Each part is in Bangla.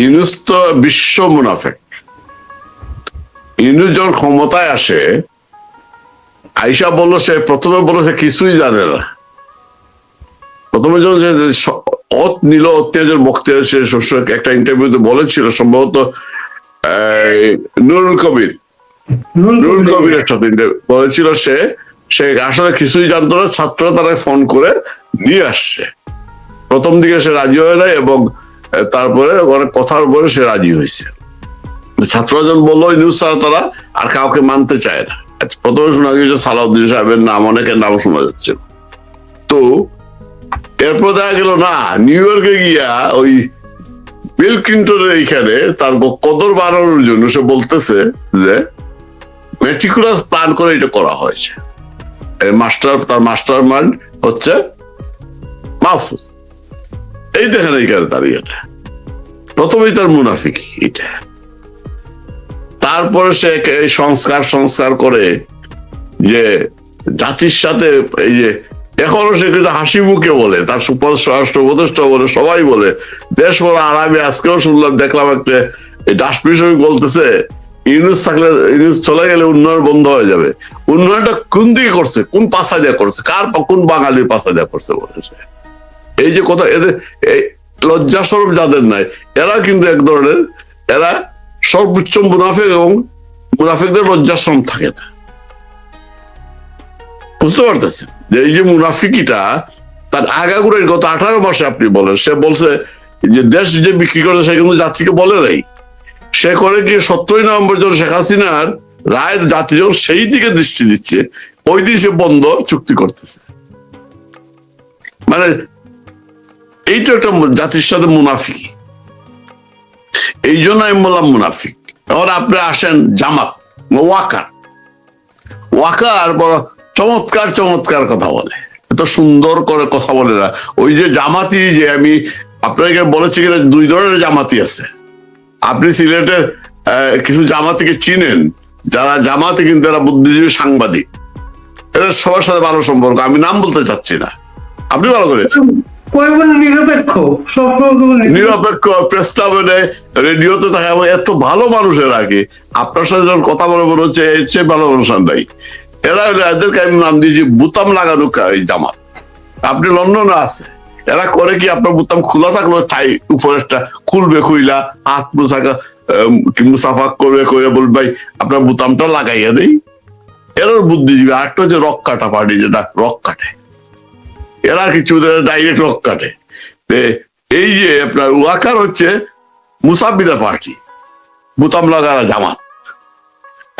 ইউনূস তো বিশ্ব মুনাফেক। ইউনূস যখন ক্ষমতায় আসে, আইসা বললো সে প্রথমে বললো সে কিছুই জানে না। প্রথমে যখন নিল অত্যাচার বক্তৃতা, সে একটা ইন্টারভিউতে বলেছিল, সম্ভবত নুরুল কবিরের সাথে বলেছিল সে আসলে কিছুই জানতো না, ছাত্ররা তারা ফোন করে নিয়ে আসছে। প্রথম দিকে সে রাজি হয় নাই এবং তারপরে অনেক কথার পরে সে রাজি হয়েছে। ছাত্ররা যখন বললো নিউজ ছাড়া তারা আর কাউকে মানতে চায় না। প্রথমে শোনা গিয়েছে সালাউদ্দিন সাহেবের নাম, অনেকের নাম শোনা যাচ্ছে। তো এরপর দেখা গেল না, নিউ ইয়র্কে গিয়া ওই বিল ক্লিন্টনের এইখানে তার কদর বাড়ানোর জন্য সে বলতেছে যে মেটিকুলাস প্ল্যান করে এটা করা হয়েছে। তার মাস্টার মাইন্ড হচ্ছে মাহফুজ। এই দেখেন এইখানে দাঁড়িয়ে, প্রথমেই তার মুনাফিকি এটা। তারপরে সে সংস্কার করে যে জাতির সাথে এই যে এখনো সে কিন্তু হাসি মুখে বলে, তার স্বরাষ্ট্র উপদেষ্টা বলে, সবাই বলে দেশ বড় আরামে। আজকেও শুনলাম, দেখলাম একটা ডাস্টবিন বলতেছে ইউনূস চলে গেলে উন্নয়ন বন্ধ হয়ে যাবে। উন্নয়নটা কোন দিকে করছে, কোন পাশা দিয়ে করছে, কোন বাঙালির পাশা দিয়ে করছে বলেছে। এই যে কথা, এদের লজ্জা স্বরূপ যাদের নাই, এরা কিন্তু এক ধরনের, এরা সর্বোচ্চ মুনাফিক, এবং মুনাফিকদের লজ্জা শ্রম থাকে না। বুঝতে পারতেছেন যে এই যে মুনাফিকিটা তার আগাগোড়াই গত 18 মাসে আপনি বলেন, সে বলছে যে দেশ যে বিক্রি করে সে কিন্তু জাতিকে বলে নাই। সে করে কি 17 নভেম্বর যখন শেখ হাসিনার রায় জাতি যখন সেই দিকে দৃষ্টি দিচ্ছে, ওই দিন সে বন্ধ চুক্তি করতেছে। মানে এইটা একটা জাতির সাথে মুনাফিকি। এই জন্য আমি বললাম মুনাফিক। এবার আপনি আসেন জামাত, ওয়াকার বড় চমৎকার কথা বলে, এত সুন্দর করে কথা বলে না। ওই যে জামাতি, যে আমি আপনাকে বলেছি কিনা, 2 ধরনের জামাতি আছে। আপনি সিলেটের কিছু জামাতিকে চিনেন, যারা জামাতি কিন্তু এরা বুদ্ধিজীবী সাংবাদিক, এরা সবার সাথে ভালো সম্পর্ক। আমি নাম বলতে চাচ্ছি না, আপনি ভালো করেছেন। নিরপেক্ষ প্রেস ক্লাবে, রেডিওতে থাকে, এত ভালো মানুষের আগে আপনার সাথে যখন কথা বলে মনে হচ্ছে এর চেয়ে ভালো মানুষ নাই। এরা এদেরকে আমি নাম দিয়েছি বুতাম লাগানো জামাত। আপনি লন্ডনে আছে, এরা করে কি আপনার বুতাম খোলা থাকলো তাই উপরে একটা খুলবে, খুইলা হাত মুসাফা করবে, করে বলবে ভাই আপনার বুতামটা লাগাইয়া দেই। এরার বুদ্ধিজীবী। আরেকটা হচ্ছে রক কাটা পার্টি, যেটা রক কাটে, এরা কিছু ডাইরেক্ট রক কাটে। এই যে আপনার ওয়াকার হচ্ছে মুসাফিদা পার্টি, বুতাম লাগারা জামাত।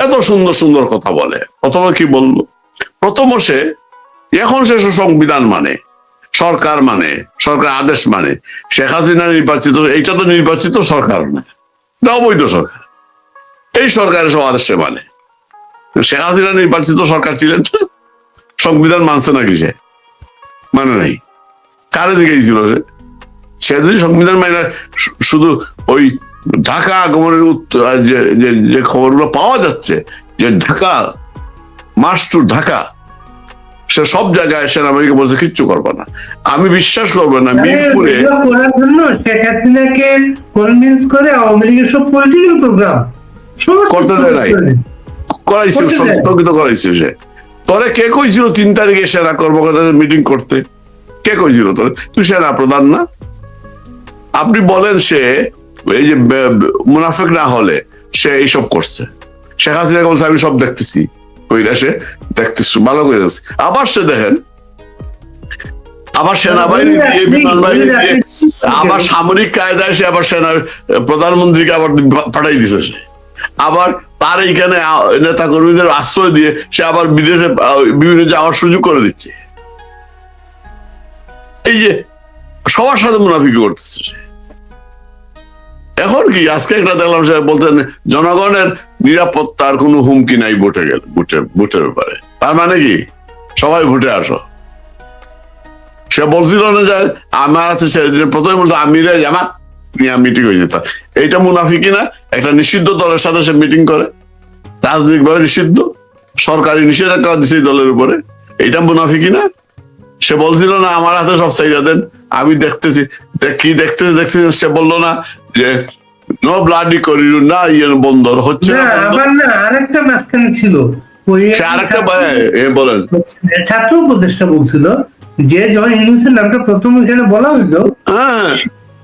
এত সুন্দর কথা বলে। প্রথমে কি বললো, এখন সে সংবিধান মানে, সরকার মানে, সরকার আদেশ মানে। শেখ হাসিনা নির্বাচিত, এইটা তো নির্বাচিত সরকার না, অবৈধ সরকার। এই সরকারের সব আদেশে মানে। শেখ হাসিনা নির্বাচিত সরকার ছিলেন, সংবিধান মানছে নাকি? সে মানে নাই। কারে দিকেই ছিল সে যদি সংবিধান মানে শুধু ওই ঢাকা আগমনের যে খবরগুলো পাওয়া যাচ্ছে, যে ঢাকা মার্চ টু ঢাকা, সে সব জায়গায় সেনাবাহিনীকে বলছে কিচ্ছু করবে না। আমি বিশ্বাস করবো না মিরপুরে শেখ হাসিনাকে কনভিন্স করে আওয়ামী লীগের সব পলিটিক্যাল প্রোগ্রাম করতে দেয় নাই, করাইছে, স্থগিত করাইছে। সে তোরে কে কইছিল 3 তারিখে সেনা কর্মকর্তাদের মিটিং করতে? কে কইছিল তোরে? তুই সেনা প্রধান না? আপনি বলেন সে এই যে মুনাফিক না হলে সে এইসব করছে। শেখ হাসিনা বলছে আমি সব দেখতেছি, কইরা সে দেখতেছি ভালো করে। আবার সে দেখেন, আবার সেনাবাহিনী দিয়ে, বিমান বাহিনী দিয়ে, আবার সামরিক কায়দায় সে আবার সেনার প্রধানমন্ত্রীকে আবার পাঠাই দিছে। সে আবার তার এইখানে নেতা কর্মীদের আশ্রয় দিয়ে সে আবার বিদেশে বিভিন্ন যাওয়ার সুযোগ করে দিচ্ছে। এই যে সবার সাথে মুনাফিকি করতেছে সে। এখন কি আজকে একটা দেখলাম সে বলতেন জনগণের নিরাপত্তার কোনো হুমকি নাই ভোটের ব্যাপারে। তার মানে কি সবাই ভোটে আসো। সে বলছিল না যে আমার প্রথমে বলতো আমিরে জামাত নিয়ে মিটিং হয়ে যেত। এইটা মুনাফিকি না? একটা নিষিদ্ধ দলের সাথে সে মিটিং করে, রাজনৈতিক ভাবে নিষিদ্ধ, সরকারি নিষেধাজ্ঞা দিচ্ছে দলের উপরে। এইটা মুনাফিকি না? সে বলছিল না আমার হাতে সব চাইরা দেন, আমি দেখতেছি, কি দেখতেছি। সে বললো না যে নো ব্লাডি করিডোর না, বন্দর হচ্ছে না, না বন্দর। আবার না আরেকটা মাঝখানে ছিল, ওই সে আরেকটা বলেন। ছাত্র উপদেষ্টা বলছিল যে যখন ইউনুসের নামটা প্রথম এখানে বলা হইলো, হ্যাঁ,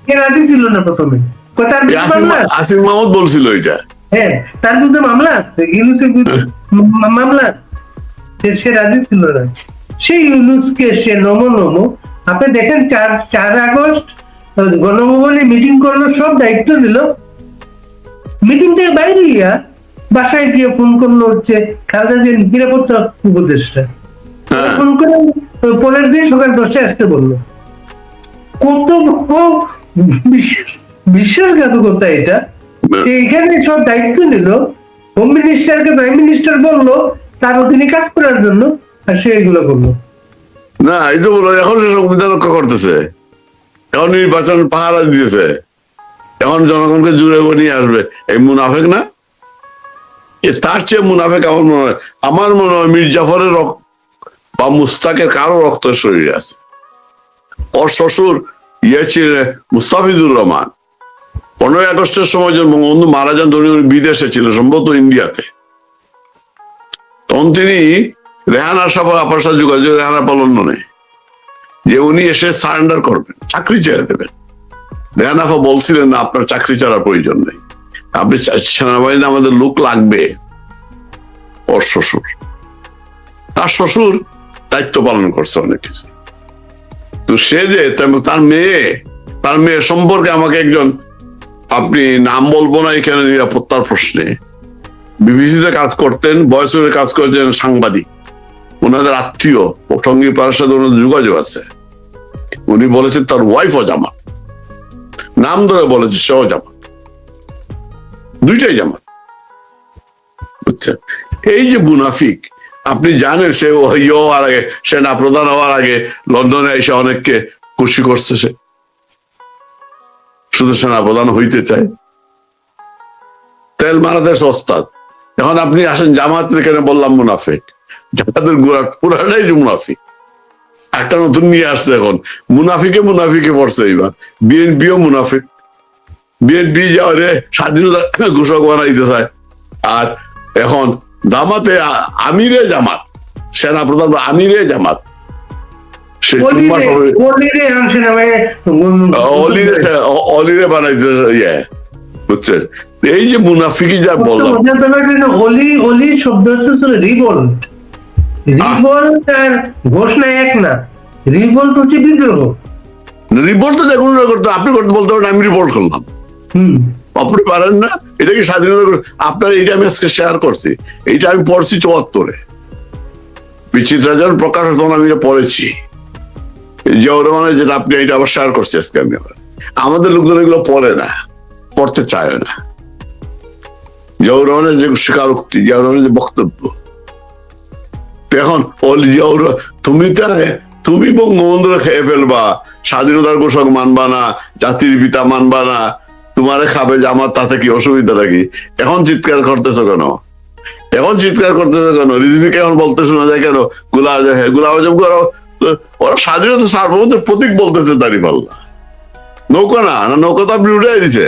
সে রাজি ছিল না প্রথমে, তার বিরুদ্ধে মামলা আছে। আসিফ মাহমুদ বলছিল এটা। হ্যাঁ, তার বিরুদ্ধে মামলা আছে, ইউনুসের বিরুদ্ধে মামলা আছে। সে রাজি ছিল না। সেই ইউনুসকে সে নমো নমো, আপনি দেখেন 4 আগস্ট গণভবনে মিটিং করলো, সব দায়িত্ব নিল, মিটিং থেকে বাইরে গিয়া বাসায় গিয়ে ফোন করলো হচ্ছে খালেদা জিয়ার নিরাপত্তা উপদেষ্টা, হ্যাঁ, ফোন করে পরের দিন সকাল 10টায় আসতে বললো। কত বড় বিশ্বাসঘাতকতা এটা! সে এখানে সব দায়িত্ব নিল, হোম মিনিস্টারকে প্রাইম মিনিস্টার বললো তার অধীনে কাজ করার জন্য, আর সে এগুলো করলো। না এই তো বলো, এখন সে সংবিধান রক্ষা করতেছে, এখন নির্বাচন পাহারা দিতেছে, এখন জনগণকে জুড়ে নিয়ে আসবে। এই মুনাফেক না, তার চেয়ে মুনাফেক আমার মনে হয় মীর জাফরের বা মুস্তাকের কারো রক্ত শরীরে আছে। ওর শ্বশুর ছিলেন মুস্তাফিজুর রহমান, 15ই আগস্টের সময় যখন বঙ্গবন্ধু মারা যান তখন উনি বিদেশে ছিল, সম্ভবত ইন্ডিয়াতে। তখন তিনি রেহানার সাথে আপার সাথে যোগাযোগ, রেহানা লন্ডনে, যে উনি এসে সারেন্ডার করবেন, চাকরি ছেড়ে দেবেন। রেহানাফা বলছিলেন না, আপনার চাকরি ছাড়ার প্রয়োজন নেই, আপনি সেনাবাহিনীতে আমাদের লোক লাগবে। ওর শ্বশুর, তার শ্বশুর দায়িত্ব পালন করছে অনেক কিছু। তো সে যে তার মেয়ে সম্পর্কে আমাকে একজন, আপনি নাম বলবো না এখানে নিরাপত্তার প্রশ্নে, বিবিসিতে কাজ করতেন, ভয়েসে কাজ করতেন, সাংবাদিক, ওনাদের আত্মীয় সঙ্গী পাড়ার সাথে ওনাদের যোগাযোগ আছে। উনি বলেছেন তার ওয়াইফও জামাত, নাম ধরে বলেছে সেও জামাত, দুইটাই জামাত, বুঝছেন? এই যে মুনাফিক, আপনি জানেন সে হওয়ার আগে, সেনা প্রধান হওয়ার আগে লন্ডনে এসে অনেককে খুশি করছে, সে শুধু সেনা প্রধান হইতে চায়। তেল মারাতে সস্তাদ। এখন আপনি আসেন জামাত, এখানে বললাম মুনাফিক, জামাতের পুরাটাই যে মুনাফিক। একটা নতুন নিয়ে আসছে এখন, মুনাফিকে পড়ছে এইবার, বিএনপিও মুনাফিক। বিএনপি যাওয়ারে স্বাধীনতা ঘোষক বানাইতে চায়, আর এখন জামাতে আমিরে জামাত, সেনা প্রধান আমিরে জামাত, সে অলিরে বানাইতে, বুঝছেন? এই যে মুনাফিকি যা বললাম, অলি শব্দ হচ্ছে রিভোল্ট। রিভোল্ট আর ঘোষণা এক না, রিভোল্ট হচ্ছে বিদ্রোহ। রিপোর্ট তো দেখুন করতে, আপনি করতে বলতে পারেন আমি রিপোর্ট করলাম, আপনি পারেন না। এটা কি স্বাধীনতা? আপনার এইটা আমি আজকে শেয়ার করছি, এইটা আমি পড়ছি 74-এ, বিচিত্র রাজার প্রকাশ, তখন আমি এটা পড়েছি। জিয়াউর রহমানের যেটা আপনি এটা আবার শেয়ার করছি আজকে আমি। আমাদের লোকজন এগুলো পড়ে না, পড়তে চায় না। জিয়াউর রহমানের যে স্বীকারোক্তি, জিয়াউর রহমানের যে বক্তব্য, এখন তুমি বঙ্গবন্ধুরে খেয়ে ফেলবা, স্বাধীনতার ঘোষক মানবা না, জাতির পিতা মানবা না, তোমারে খাবে জামাত, তাতে কি অসুবিধা নাকি? এখন চিৎকার করতেছো কেন? রিজভিকে এখন বলতে শোনা যায় কেন গোলাম আজম ওরা স্বাধীনতা সার্বভৌমত্বের প্রতীক বলতেছে দাঁড়িপাল্লা। নৌকা না, নৌকা তো আপনি উঠে দিছে,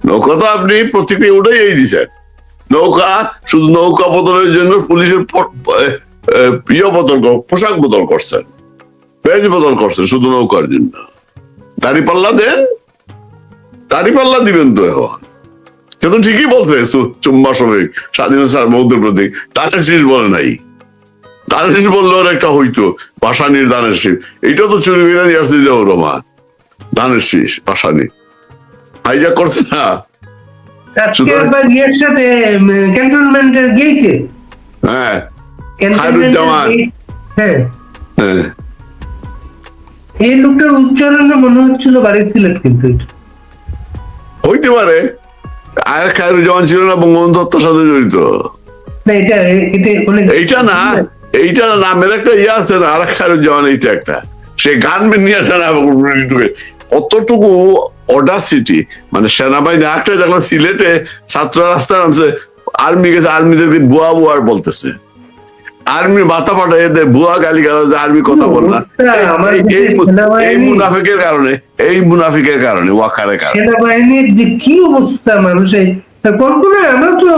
নৌকা তো আপনি প্রতীকে উঠেই দিছেন। নৌকা শুধু নৌকা বদলের জন্য পুলিশের পোশাক বদল করছেন, পেজ বদল করছেন শুধু নৌকার জন্য। দাঁড়িপাল্লা দেন, দাঁড়িপাল্লা দিবেন তো এখন। কিন্তু ঠিকই বলছে চুম্বা শ্রমিক, স্বাধীনতা সার্বভৌমত্বের প্রতীক। দানের শীষ বলে নাই, দানের শীষ বললে ওর একটা হইতো, ভাসানির দানের শীষ। এইটা তো চুরি বিরানি আসছে যে ওরমা দানের শীষ ভাসানি হাইজাক করছে না। হ্যাঁ, খায়রুজ্জামান, এই লোকটার উচ্চারণে মনে হচ্ছিল বাড়ির সিলেট, কিন্তু হইতে পারে। আর খায়রুজ্জামান ছিল না বঙ্গবন্ধু হত্যার সাথে জড়িত? এইটা না, এইটা নামের একটা ইয়ে আছে না, আর এক খায়রুজ্জামান, এইটা একটা সে গান নিয়ে আসে না অতটুকু অডাসিটি। মানে সেনাবাহিনী একটা দেখলাম সিলেটে ছাত্র রাস্তায় নামছে, আর্মি গেছে, আর্মিদেরকে বুয়া বুয়ার বলতেছে। আর্মি মাথা পাঠায় দেয়, ভুয়া গালি গালাজ, আর্মি কথা বল না। এই মুনাফিকের কারণে ওয়াকারের কারণে সেনাবাহিনীর যে কি অবস্থা, মানুষের কল্পনা। আমরা তো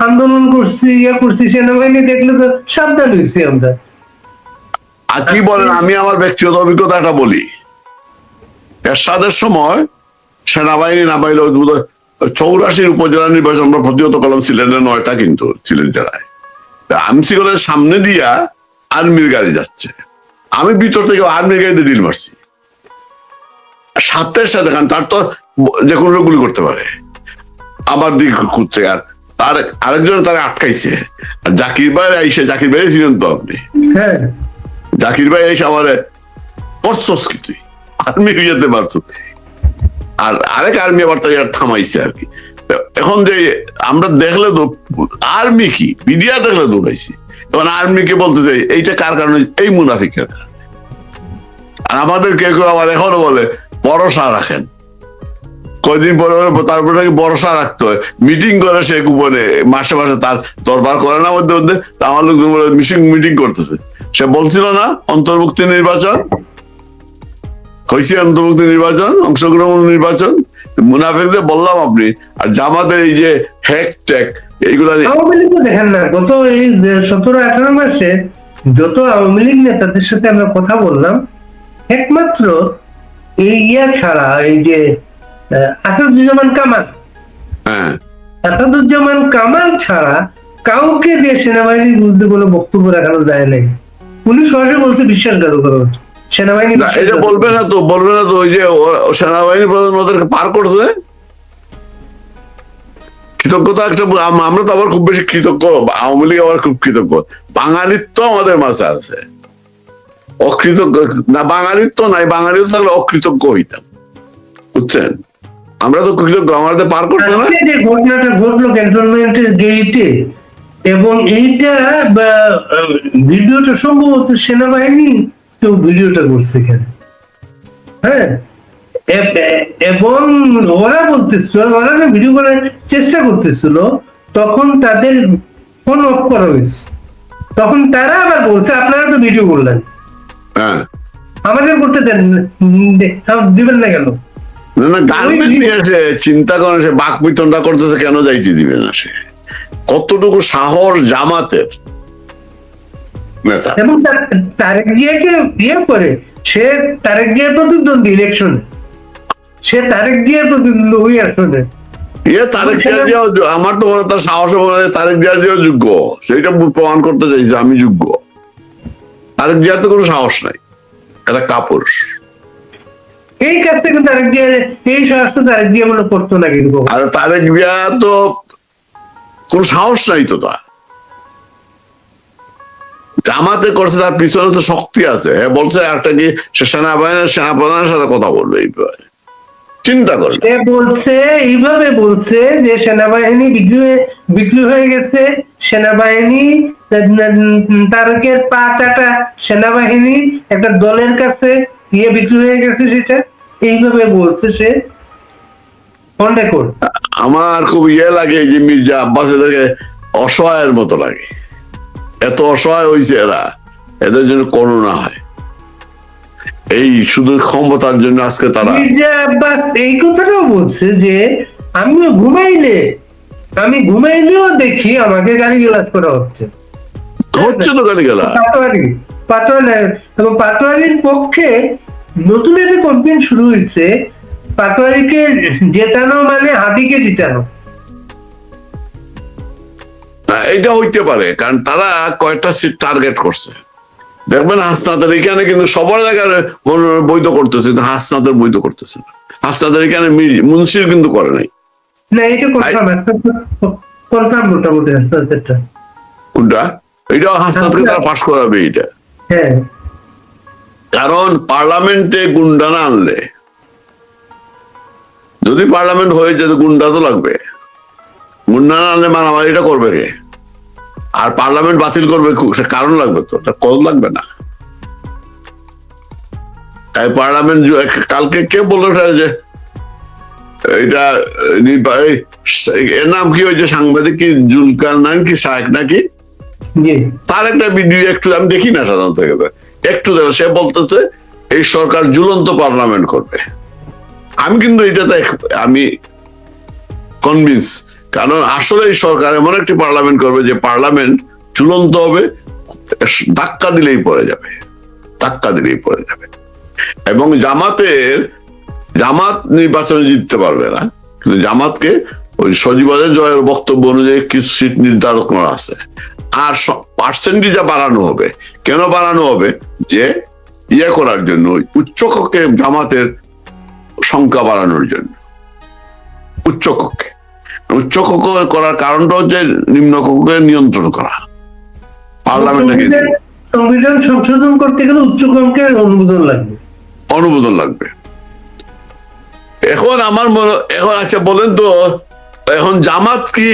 আন্দোলন করছি, করছি, সেনাবাহিনী দেখলে তো সাবধান হয়েছি আমরা। আর কি বলেন, আমি আমার ব্যক্তিগত অভিজ্ঞতাটা বলি। এরশাদের সময় সেনাবাহিনী না পাইলে 84 উপজেলা নির্বাচন আমরা প্রতিহত করলাম সিলেটে 9টা, কিন্তু সিলেট জেলায় আমসিগলের সামনে দিয়া আর্মির গাড়ি যাচ্ছে, আমি ভিতর থেকে আর্মির গাড়িতে ডিল মারছি সাথে সাথে, কারণ তার তো যে কোনো গুলি করতে পারে, আমার দিক খুঁজছে, আর তার আরেকজন তারা আটকাইছে। আর জাকির ভাই আইসে, জাকির ভাই ছিলেন তো আপনি, জাকির ভাই এসে আমার করছস কি তুই আর্মি যেতে পারছ, আর আরেক আর্মি আবার তাই আর থামাইছে আর কি। এখন যে আমরা দেখলে তো আর্মি কি মিডিয়া দেখলে দৌড়াইছি, এখন আর্মিকে বলতে চাই এইটা কার কারণে, এই মুনাফিকের। আর আমাদের কেউ কেউ আবার এখনো বলে ভরসা রাখেন, কয়দিন পরে তারপরে নাকি ভরসা রাখতে হয়, মিটিং করে সে গোপনে মাসে মাসে, তার দরবার করে না মধ্যে মধ্যে, আমার লোকজন বলে মিটিং করতেছে। সে বলছিল না অন্তর্ভুক্তি নির্বাচন হয়েছে, অন্তর্ভুক্তি নির্বাচন, অংশগ্রহণ নির্বাচন, মুনাফিকদের বললাম আপনি। আর জামাতের এই যে হ্যাক ট্যাক এইগুলা আওয়ামী লীগ দেখেন না, গত এই 17-18 মাসে যত আওয়ামী লীগ নেতাদের সাথে আমরা কথা বললাম, একমাত্র এই ছাড়া, এই যে আসাদুজ্জামান কামাল, আসাদুজ্জামান কামাল ছাড়া কাউকে দিয়ে সেনাবাহিনীর বিরুদ্ধে কোনো বক্তব্য রাখানো যায় নাই। পুলিশ সরাসরি বলছে বিশ্বাসঘাতকতা হচ্ছে সেনাবাহিনী। এটা বলবে না তো ওই যে সেনাবাহিনী প্রধান ওদেরকে পার করছে, কৃতজ্ঞতা একটা। আমরা তো আবার খুব বেশি কৃতজ্ঞ, আওয়ামী লীগ আবার খুব কৃতজ্ঞ, বাঙালিত্ব আমাদের মাঝে আছে, অকৃতজ্ঞ না বাঙালিত্ব নাই, বাঙালিত্ব থাকলে অকৃতজ্ঞ হইতাম, বুঝছেন? আমরা তো কৃতজ্ঞ, আমাদের পার করতো না। যে ঘটনাটা ঘটলো ক্যান্টনমেন্টের গেইটে, এবং এইটা ভিডিওটা সম্ভবত সেনাবাহিনী কেউ ভিডিওটা করছে এখানে, হ্যাঁ, এবং ওরা বলতেছিল, ওরা ভিডিও করার চেষ্টা করতেছিল, তখন তাদের ফোন অফ করা হয়েছে। তখন তারা আবার বলছে আপনারা তো ভিডিও করলেন, আমাদের করতে দেন, দিবেন না কেন? চিন্তা করে সে বাক বিতনটা করতেছে, কেন যাইতে দিবে না? সে কতটুকু সাহস জামাতের নেতা। এবং তারেক জিয়াকে বিয়ে করে, সে তারেক জিয়ার প্রতিদ্বন্দ্বী ইলেকশনে, সে তারেক জিয়ার প্রতিদ্বন্দ্বী ওই আসনে। তারেক জিয়া, আমার তো মনে হয় তার সাহস মনে হয় তারেক জিয়ার জিয়া যোগ্য, সেইটা প্রমাণ করতে চাইছে আমি যোগ্য। তারেক জিয়ার তো কোনো সাহস নাই, এটা কাপুরুষ। এই কাজটা কিন্তু তারেক জিয়া, এই সাহস তো তারেক জিয়া মনে করতো না কিন্তু। আর তারেক জিয়া তো কোন সাহস নাই তো, তা জামাতে করছে, তার পিছনে তো শক্তি আছে। হ্যাঁ বলছে একটা কি, সে সেনাপ্রধানের সাথে কথা বলবে এই ব্যাপারে, চিন্তা করে। সে বলছে, এইভাবে বলছে যে সেনাবাহিনী বিক্রি হয়ে গেছে, সেনাবাহিনী তারকের 5-8 সেনাবাহিনী একটা দলের কাছে বিক্রি হয়ে গেছে, সেটা এইভাবে বলছে সে। আমার খুব লাগে যে মির্জা আব্বাস এদেরকে অসহায়ের মতো লাগে, এত অসহায় হয়েছে এরা, এদের জন্য করুণা হয়, এই শুধু ক্ষমতার জন্য আজকে তারা। মির্জা আব্বাস এই কথাটাও বলছে যে আমি ঘুমাইলেও দেখি আমাকে গালিগালাজ করা হচ্ছে তো গালিগালাজ। পাটোয়ারির পক্ষে নতুন একটা কম্পেইন শুরু হয়েছে, পাটোয়ারিকে জেতানো মানে হাদিকে জিতানো। এটা হইতে পারে, কারণ তারা কয়েকটা সিট টার্গেট করছে। দেখবেন হাসনাতের এখানে কিন্তু সবার জায়গায় বৈধ করতেছে, কিন্তু হাসনাতের বৈধ করতেছে না। হাসনাতের এখানে মুন্সির কিন্তু করে নাই। না, এটা কনফার্ম মোটামুটি হাসনাতেরটা। কোনটা? এটাও হাসনাতকে তারা পাশ করাবে এটা। হ্যাঁ, কারণ পার্লামেন্টে গুন্ডা না আনলে, যদি পার্লামেন্ট হয়ে যেত গুন্ডা তো লাগবে, গুন্ডা না আনলে মারামারিটা করবে কে? আর পার্লামেন্ট বাতিল করবে সে কারণ লাগবে তো, কল লাগবে না। তাই পার্লামেন্ট কালকে কে বললো যে এটা এর নাম কি, ওই যে সাংবাদিক কি জুলকার নাম কি শায়েক নাকি, জি তার একটা ভিডিও একটু আমি দেখি না সাধারণত, একটু দেখো, সে বলতেছে এই সরকার ঝুলন্ত পার্লামেন্ট করবে। আমি কিন্তু এটাতে আমি কনভিন্স, কারণ আসলে এই সরকার এমন একটি পার্লামেন্ট করবে যে পার্লামেন্ট ঝুলন্ত হবে, ধাক্কা দিলেই পড়ে যাবে, ধাক্কা দিলেই পড়ে যাবে। এবং জামাত নির্বাচনে জিততে পারবে না, কিন্তু জামাতকে ওই সজীবাদের জয়ের বক্তব্য অনুযায়ী কিছু সিট নির্ধারণ করা আছে। আর পার্সেন্টেজ বাড়ানো হবে, কেন বাড়ানো হবে? যে ইয়ে করার জন্য, উচ্চ কক্ষে জামাতের সংখ্যা বাড়ানোর জন্য। উচ্চ কক্ষে করার কারণটা হচ্ছে নিম্ন কক্ষকে নিয়ন্ত্রণ করা, পার্লামেন্টকে। সংবিধান সংশোধন করতে গেলে উচ্চ কক্ষের অনুমোদন লাগবে। এখন আমার মনে, এখন আচ্ছা বলেন তো, এখন জামাত কি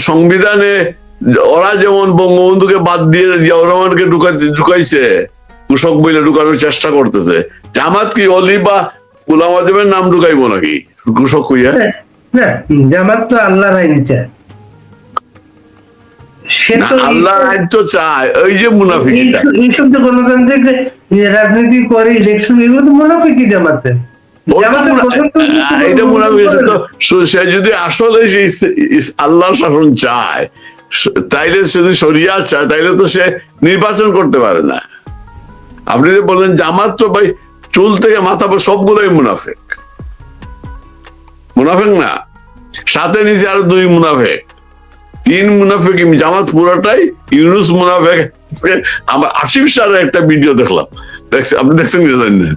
সংবিধানে, ওরা যেমন বঙ্গবন্ধুকে বাদ দিয়ে জিয়াউর রহমানকে ঢুকাইছে, কৃষক বইলে ঢুকানোর চেষ্টা করতেছে, জামাত কি অলি বা গোলাম আজমের নাম ঢুকাইবো নাকি কৃষক হইয়া? না, জামাত তো আল্লাহর আইন চায়, আল্লাহ আইন তো চায়। ওই যে মুনাফিকিটা, এইসব যে গণতান্ত্রিক রাজনীতি করে ইলেকশন, এগুলো তো মুনাফিকি জামাতের। এটা মুনাফিকি তো। সে যদি আসলে আল্লাহর শাসন চায়, তাইলে যদি শরিয়াত চায়, তাইলে তো সে নির্বাচন করতে পারে না। আপনি যে বললেন জামাত তো ভাই চুল থেকে মাথা পর সবগুলোই মুনাফিক, মুনাফিক না, সাথে নিচে আরো 2 মুনাফিক, 3 মুনাফিক। জামাত পুরোটাই ইউনুস মুনাফিক। আমার আসিফ স্যারের একটা ভিডিও দেখলাম, আপনি দেখছেন কি জানেন না?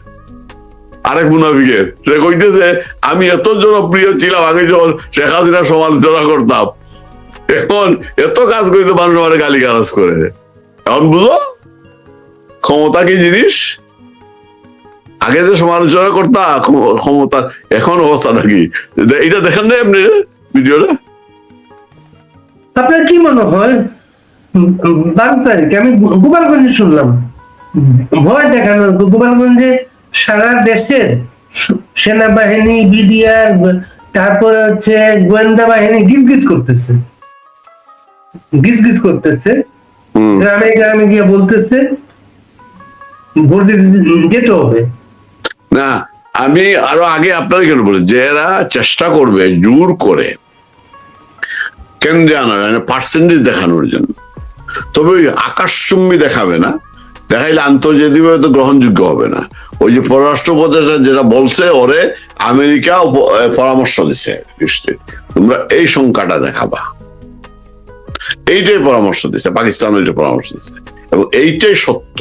আরেক মুনাফিকের, সে কইতেছে আমি এত জনপ্রিয় ছিলাম আগে যখন শেখ হাসিনা সমালোচনা করতাম, এখন এত কাজ করিতে মানুষ আমার গালি গালাজ করে। এখন বুঝো ক্ষমতা কি জিনিস? আগে যে সমালোচনা করতাম ক্ষমতা, এখন অবস্থাটা কি? এটা দেখেন না আপনি ভিডিওটা? আপনার কি মনে হয় 12 তারিখে আমি গোপালগঞ্জে শুনলাম ভয় দেখানো, গোপালগঞ্জে সারা দেশের সেনাবাহিনী, বিডিআর, তারপরে হচ্ছে গোয়েন্দা বাহিনী গিজগিজ করতেছে, গ্রামে গ্রামে গিয়ে বলতেছে ভোট যেতে হবে না। আমি আরো আগে আপনার কেন বলি, যারা চেষ্টা করবে জোর করে কেন্দ্রে আনার পার্সেন্টেজ দেখানোর জন্য, তবে ওই আকাশচুম্বী দেখাবে না, দেখাইলে আন্তর্জাতিকভাবে তো গ্রহণযোগ্য হবে না। ওই যে পররাষ্ট্র উপদেষ্টা যেটা বলছে, ওরে আমেরিকা পরামর্শ দিছে, তোমরা এই সংখ্যাটা দেখাবা, এইটাই পরামর্শ দিছে, পাকিস্তান ওইটা পরামর্শ দিছে, এবং এইটাই সত্য,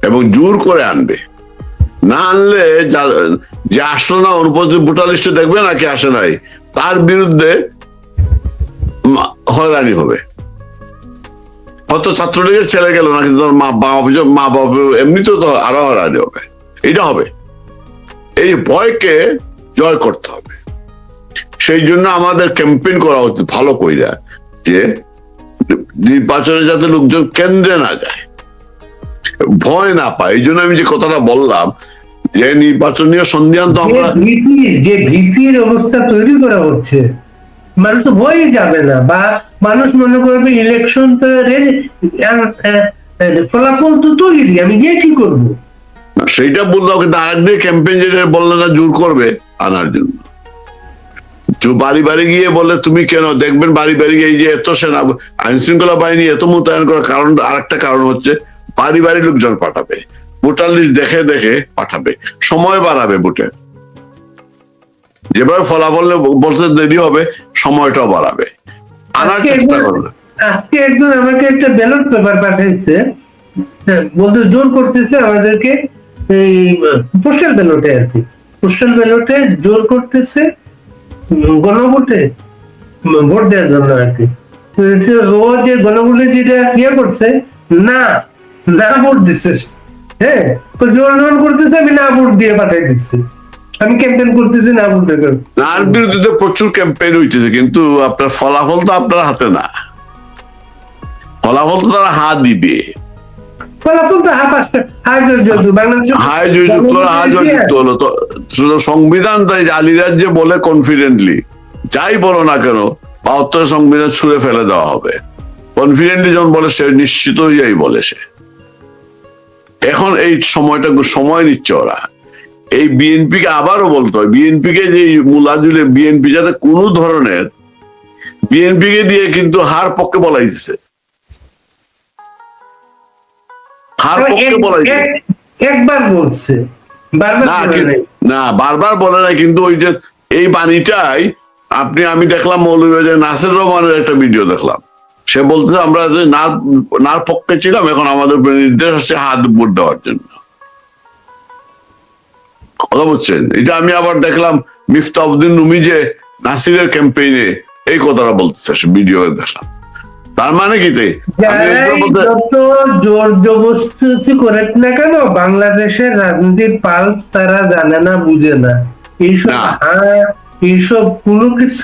এবং জোর করে আনবে। না আনলে যে আসলো না অনুপস্থিত ভোটার লিস্টে দেখবে নাকি আসে নাই, তার বিরুদ্ধে হয়রানি হবে। হয়তো ছাত্রলীগের ছেলে গেল না, কিন্তু মা বাবা এমনিতেও তো আরো হয়রানি হবে। এটা হবে, এই ভয়কে জয় করতে হবে। সেই জন্য আমাদের ক্যাম্পেইন করা উচিত ভালো কইরা, যে নির্বাচনে যাতে লোকজন কেন্দ্রে না যায়, ভয় না পায়। এই জন্য আমি যে কথাটা বললাম, যে নির্বাচনীয় সন্ধিয়ান তো আমরা যে ভীতির অবস্থা তৈরি করা হচ্ছে, মানুষ তো ভয়ই যাবে না, বা মানুষ মনে করবে ইলেকশন তো ফলাফল তো তৈরি, আমি গিয়ে কি করবো? সেইটা বললো, কিন্তু আরেকদিকে ক্যাম্পেইন যেটা বললে না জোর করবে আনার জন্য, বাড়ি বাড়ি গিয়ে বলে তুমি কেন, দেখবেন বাড়ি বাড়ি গিয়ে এই যে এত সেনা আইন শৃঙ্খলা বাহিনী এত মোতায়েন করার কারণ, আরেকটা কারণ হচ্ছে বাড়ি বাড়ি লোকজন পাঠাবে, ভোটার লিস্ট দেখে দেখে পাঠাবে, সময় বাড়াবে ভোটের। যেভাবে ফলাফল বলতে দেরি হবে, সময়টাও বাড়াবে, আনার চেষ্টা করবে। আজকে একজন আমাকে একটা ব্যালট পেপার পাঠাইছে, বলতে জোর করতেছে আমাদেরকে, এই পোস্টাল ব্যালটে আর কি, পোস্টাল ব্যালটে জোর করতেছে গণভোটে ভোট দেওয়ার জন্য আর কি। ও যে গণভোটে যেটা ইয়ে করছে, না ভোট দিচ্ছে, হ্যাঁ, তো জোর জোর করতেছে, আমি না ভোট দিয়ে পাঠাই দিচ্ছি, আমি ক্যাম্পেইন করতেছি না ভোট দেওয়ার। তার বিরুদ্ধে প্রচুর ক্যাম্পেইন হইতেছে, কিন্তু আপনার ফলাফল তো আপনার হাতে না, ফলাফল তো তারা হাত দিবে, ফলাফল তো সংবিধান তাই আলিরাজ যে বলে কনফিডেন্টলি, যাই বলো না কেন 72 সংবিধান ছুঁড়ে ফেলে দেওয়া হবে, কনফিডেন্টলি যখন বলে সে নিশ্চিত হইয়াই বলে সে। এখন এই সময়টা সময় নিচ্ছে ওরা। এই বিএনপি কে আবারও বলতে হয়, বিএনপি কে যে মুলাজুলে বিএনপি যাতে কোনো ধরনের, বিএনপি কে দিয়ে কিন্তু হার পক্ষে বলাই দিছে, হার পক্ষে বলাই দিছে। একবার বলছে, বারবার বলে নাই। না বারবার বলে নাই, কিন্তু ওই যে এই বাণীটাই আমি দেখলাম মৌলভীবাজার নাসির রহমানের একটা ভিডিও দেখলাম, সে বলতেছে আমরা যে নার পক্ষে ছিলাম, এখন আমাদের উপরে নির্দেশ আসছে হাত ভোট দেওয়ার জন্য। কথা বলছেন? এটা আমি আবার দেখলাম মিফতাউদ্দিন রুমি যে নাসিরের ক্যাম্পেইনে এই কথাটা বলতেছে, সে ভিডিও দেখলাম। তার মানে কি যত জোর জবরদস্তি করে না কেন, বাংলাদেশের রাজনীতির পালস তারা জানে না, বুঝে না। এইসব কোনো কিছু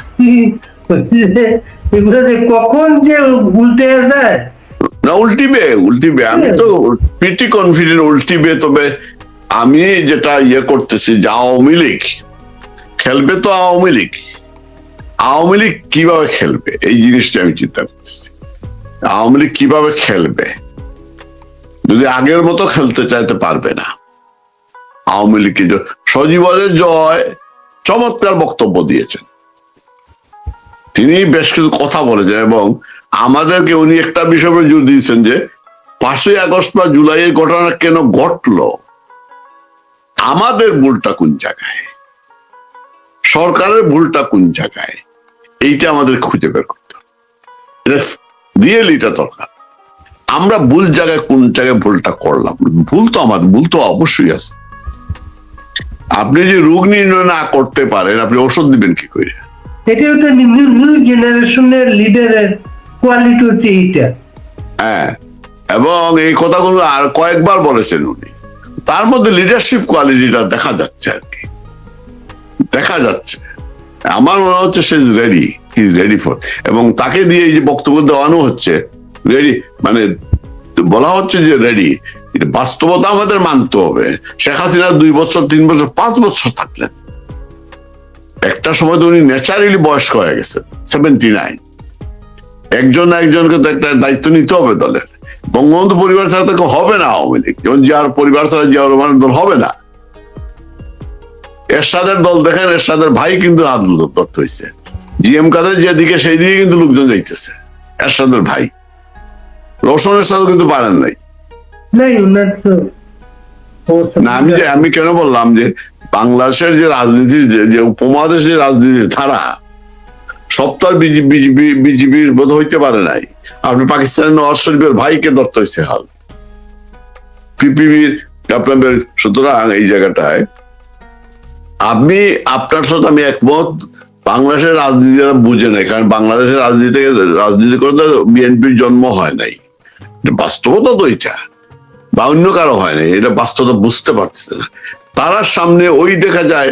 এগুলো যে কখন যে উল্টে যায় না, উল্টিবে। আমি তো প্রিটি কনফিডেন্ট উল্টিবে। তবে আমি যেটা করতেছি যে আওয়ামী লীগ খেলবে, তো আওয়ামী লীগ কিভাবে খেলবে এই জিনিসটা আমি চিন্তা করতেছি। আওয়ামী লীগ কিভাবে খেলবে, যদি আগের মতো খেলতে চাইতে পারবে না। আওয়ামী লীগকে সজীবনের জয় চমৎকার বক্তব্য দিয়েছেন, তিনি বেশ কিছু কথা বলেছেন, এবং আমাদেরকে উনি একটা বিষয়ে জোর দিয়েছেন যে 5ই আগস্ট বা জুলাইয়ের ঘটনা কেন ঘটলো, আমাদের ভুলটা কোন জায়গায়, সরকারের ভুলটা কোন জায়গায়, এইটা আমাদের খুঁজে বের করতে হবে। রিয়েলি এটা দরকার। আমরা ভুল জায়গায় কোন জায়গায় ভুলটা করলাম, ভুল তো অবশ্যই আছে। আপনি যে রোগ নির্ণয় না করতে পারেন, আপনি ওষুধ দিবেন কি করে? এটাও তো নিউ জেনারেশনের লিডারের কোয়ালিটি হচ্ছে এইটা। হ্যাঁ, এবং এই কথাগুলো আর কয়েকবার বলেছেন উনি। তার মধ্যে লিডারশিপ কোয়ালিটিটা দেখা যাচ্ছে আর কি, দেখা যাচ্ছে। আমার মনে হচ্ছে সে রেডি ফর, এবং তাকে দিয়ে এই যে বক্তব্য দেওয়ানো হচ্ছে রেডি, মানে বলা হচ্ছে যে রেডি। বাস্তবতা আমাদের মানতে হবে। শেখ হাসিনা 2 বছর 3 বছর 5 বছর থাকলেন, একটা সময় তো উনি ন্যাচারালি বয়স্ক হয়ে গেছে, 79। একজনকে তো একটা দায়িত্ব নিতে হবে দলের। বঙ্গবন্ধু পরিবার ছাড়া তো হবে না আওয়ামী লীগ, যেমন জিয়ার পরিবার ছাড়া জিয়াউর রহমানের দল হবে না। এরশাদের দল দেখেন, এরশাদের ভাই কিন্তু হাত ধরতে হয়েছে। জিএম কাদের যেদিকে সেই দিকে কিন্তু লোকজন যাইতেছে, এরশাদের ভাই। রোশনের সাথে কিন্তু পারেন নাই। না, আমি কেন বললাম যে বাংলাদেশের যে রাজনীতির যে উপমহাদেশের রাজনীতির ধারা, সব তো আর বিজেপির বোধ হইতে পারে নাই। আপনি পাকিস্তানের নওয়াজ শরীফের ভাইকে ধরতে হয়েছে হাল, পিপিবির আপনাদের। সুতরাং এই জায়গাটায় আপনার সাথে আমি একমত, বাংলাদেশের রাজনীতি যারা বুঝে নাই, কারণ বাংলাদেশের রাজনীতি করতে বিএনপির জন্ম হয় নাই, বাস্তবতা তো এটা, বা অন্য কারো হয় নাই, এটা বাস্তবতা বুঝতে পারতেছে না। তারা সামনে ওই দেখা যায়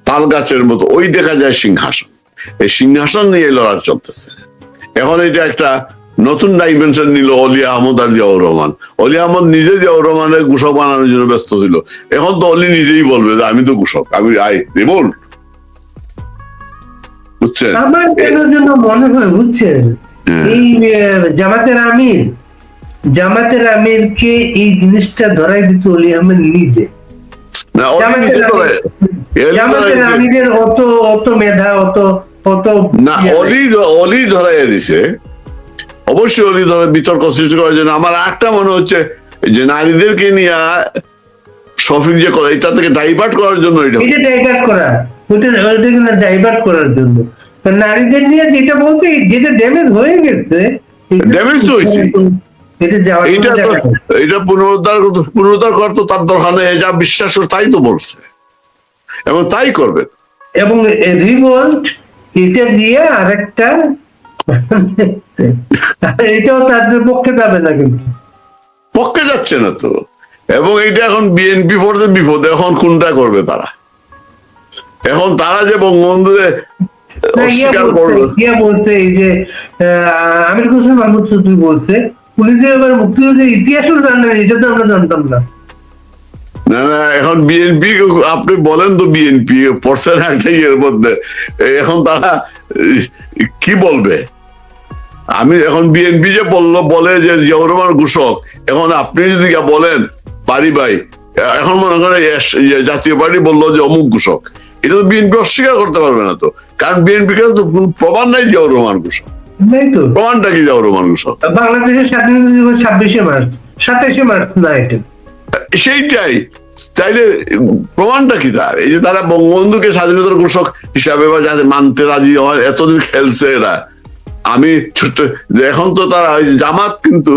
তাল গাছের মতো, ওই দেখা যায় সিংহাসন, এই সিংহাসন নিয়ে লড়াই চলতেছে। এখন এটা একটা নতুন ডাইমেনশন নিল অলি আহমদ আর জিয়াউর রহমান। অলি আহমদ নিজে জিয়াউর রহমানের ঘোষক বানানোর জন্য ব্যস্ত ছিল, এখন তো অলি নিজেই বলবে যে আমি তো ঘোষক, আমি রিভোল। বুঝছেন? আমার কেন যেন মনে হয়, বুঝছেন, এই জামাতের আমিরকে এই জিনিসটা ধরাই দিচ্ছে অলি আহমেদ নিজে। জামাতের আমিরের অত মেধা, অত না, অলি ধরাই দিছে, অবশ্যই অলি ধরে বিতর্ক সৃষ্টি করার জন্য। আমার একটা মনে হচ্ছে যে নারীদেরকে নিয়ে শফিক যে কথা, এটা থেকে ডাইভার্ট করার জন্য, ডাইভার্ট করার জন্য নারীদের নিয়ে যেটা বলছে, যেটা ড্যামেজ হয়ে গেছে, ড্যামেজ তো হয়েছে, এটা পুনরুদ্ধার করার তো তার দরকার নেই, যা বিশ্বাস তাই তো বলছে এবং তাই করবে। এবং রিভোল্ট এটা দিয়ে আরেকটা এটাও তাদের পক্ষে যাবে না, কিন্তু পক্ষে যাচ্ছে না তো। এবং এটা এখন বিএনপি পড়তে বিপদে, এখন কোনটা করবে তারা? এখন তারা যে বঙ্গবন্ধুরে অস্বীকার করলো, বলছে এই যে আমির হোসেন মাহমুদ চৌধুরী বলছে, উনি যে এবার মুক্তিযুদ্ধের ইতিহাসও জানেন, এটা তো আমরা জানতাম না। না, এখন বিএনপি, আপনি বলেন তো বিএনপি পড়ছে না একটা ইয়ের মধ্যে, এখন তারা কি বলবে? আমি এখন বিএনপি যে বলে যে জিয়াউর রহমান ঘোষক, এখন আপনি যদি বলেন পারি ভাই, এখন মনে করেন জাতীয় পার্টি বললো যে অমুক ঘোষক, এটা তো বিএনপি অস্বীকার করতে পারবে না তো, কারণ বিএনপি কাছে তো কোনো প্রমাণ নাই জিয়াউর রহমান ঘোষক। প্রমাণটা কি জিয়াউর রহমান ঘোষক? বাংলাদেশের স্বাধীনতা দিবস 26শে মার্চ, 27শে মার্চ না এটা সেইটাই। তাইলে প্রমাণটা কি তার? এই যে তারা বঙ্গবন্ধুকে স্বাধীনতার ঘোষক হিসাবে বা যাতে মানতে রাজি হয়, এতদিন খেলছে এরা। আমি ছোট্ট যে এখন তো তারা জামাত কিন্তু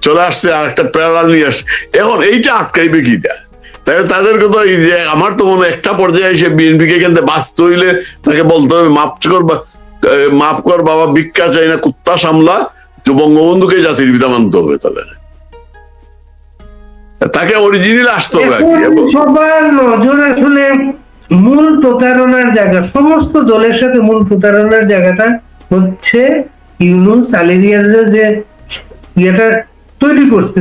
চলে আসছে আর একটা প্যারালাল নিয়ে আসছে, এখন এইটা আটকাইবে কি দেয়? তাই তাদেরকে তো এই যে আমার তো মনে একটা পর্যায়ে এসে বিএনপি কে কিন্তু বাঁচতে হইলে তাকে বলতে হবে মাফ কর বাবা, ভিক্ষা চাই না, কুত্তা সামলা, যে বঙ্গবন্ধুকে জাতির পিতা মানতে হবে তাদের, তাকে অরিজিনাল আসতে হবে। সবার নজর আসলে মূল প্রতারণার জায়গা, সমস্ত দলের সাথে মূল প্রতারণার জায়গাটা হচ্ছে ইউনূস আলী রিয়াজের যে ইয়েটা তৈরি করছে,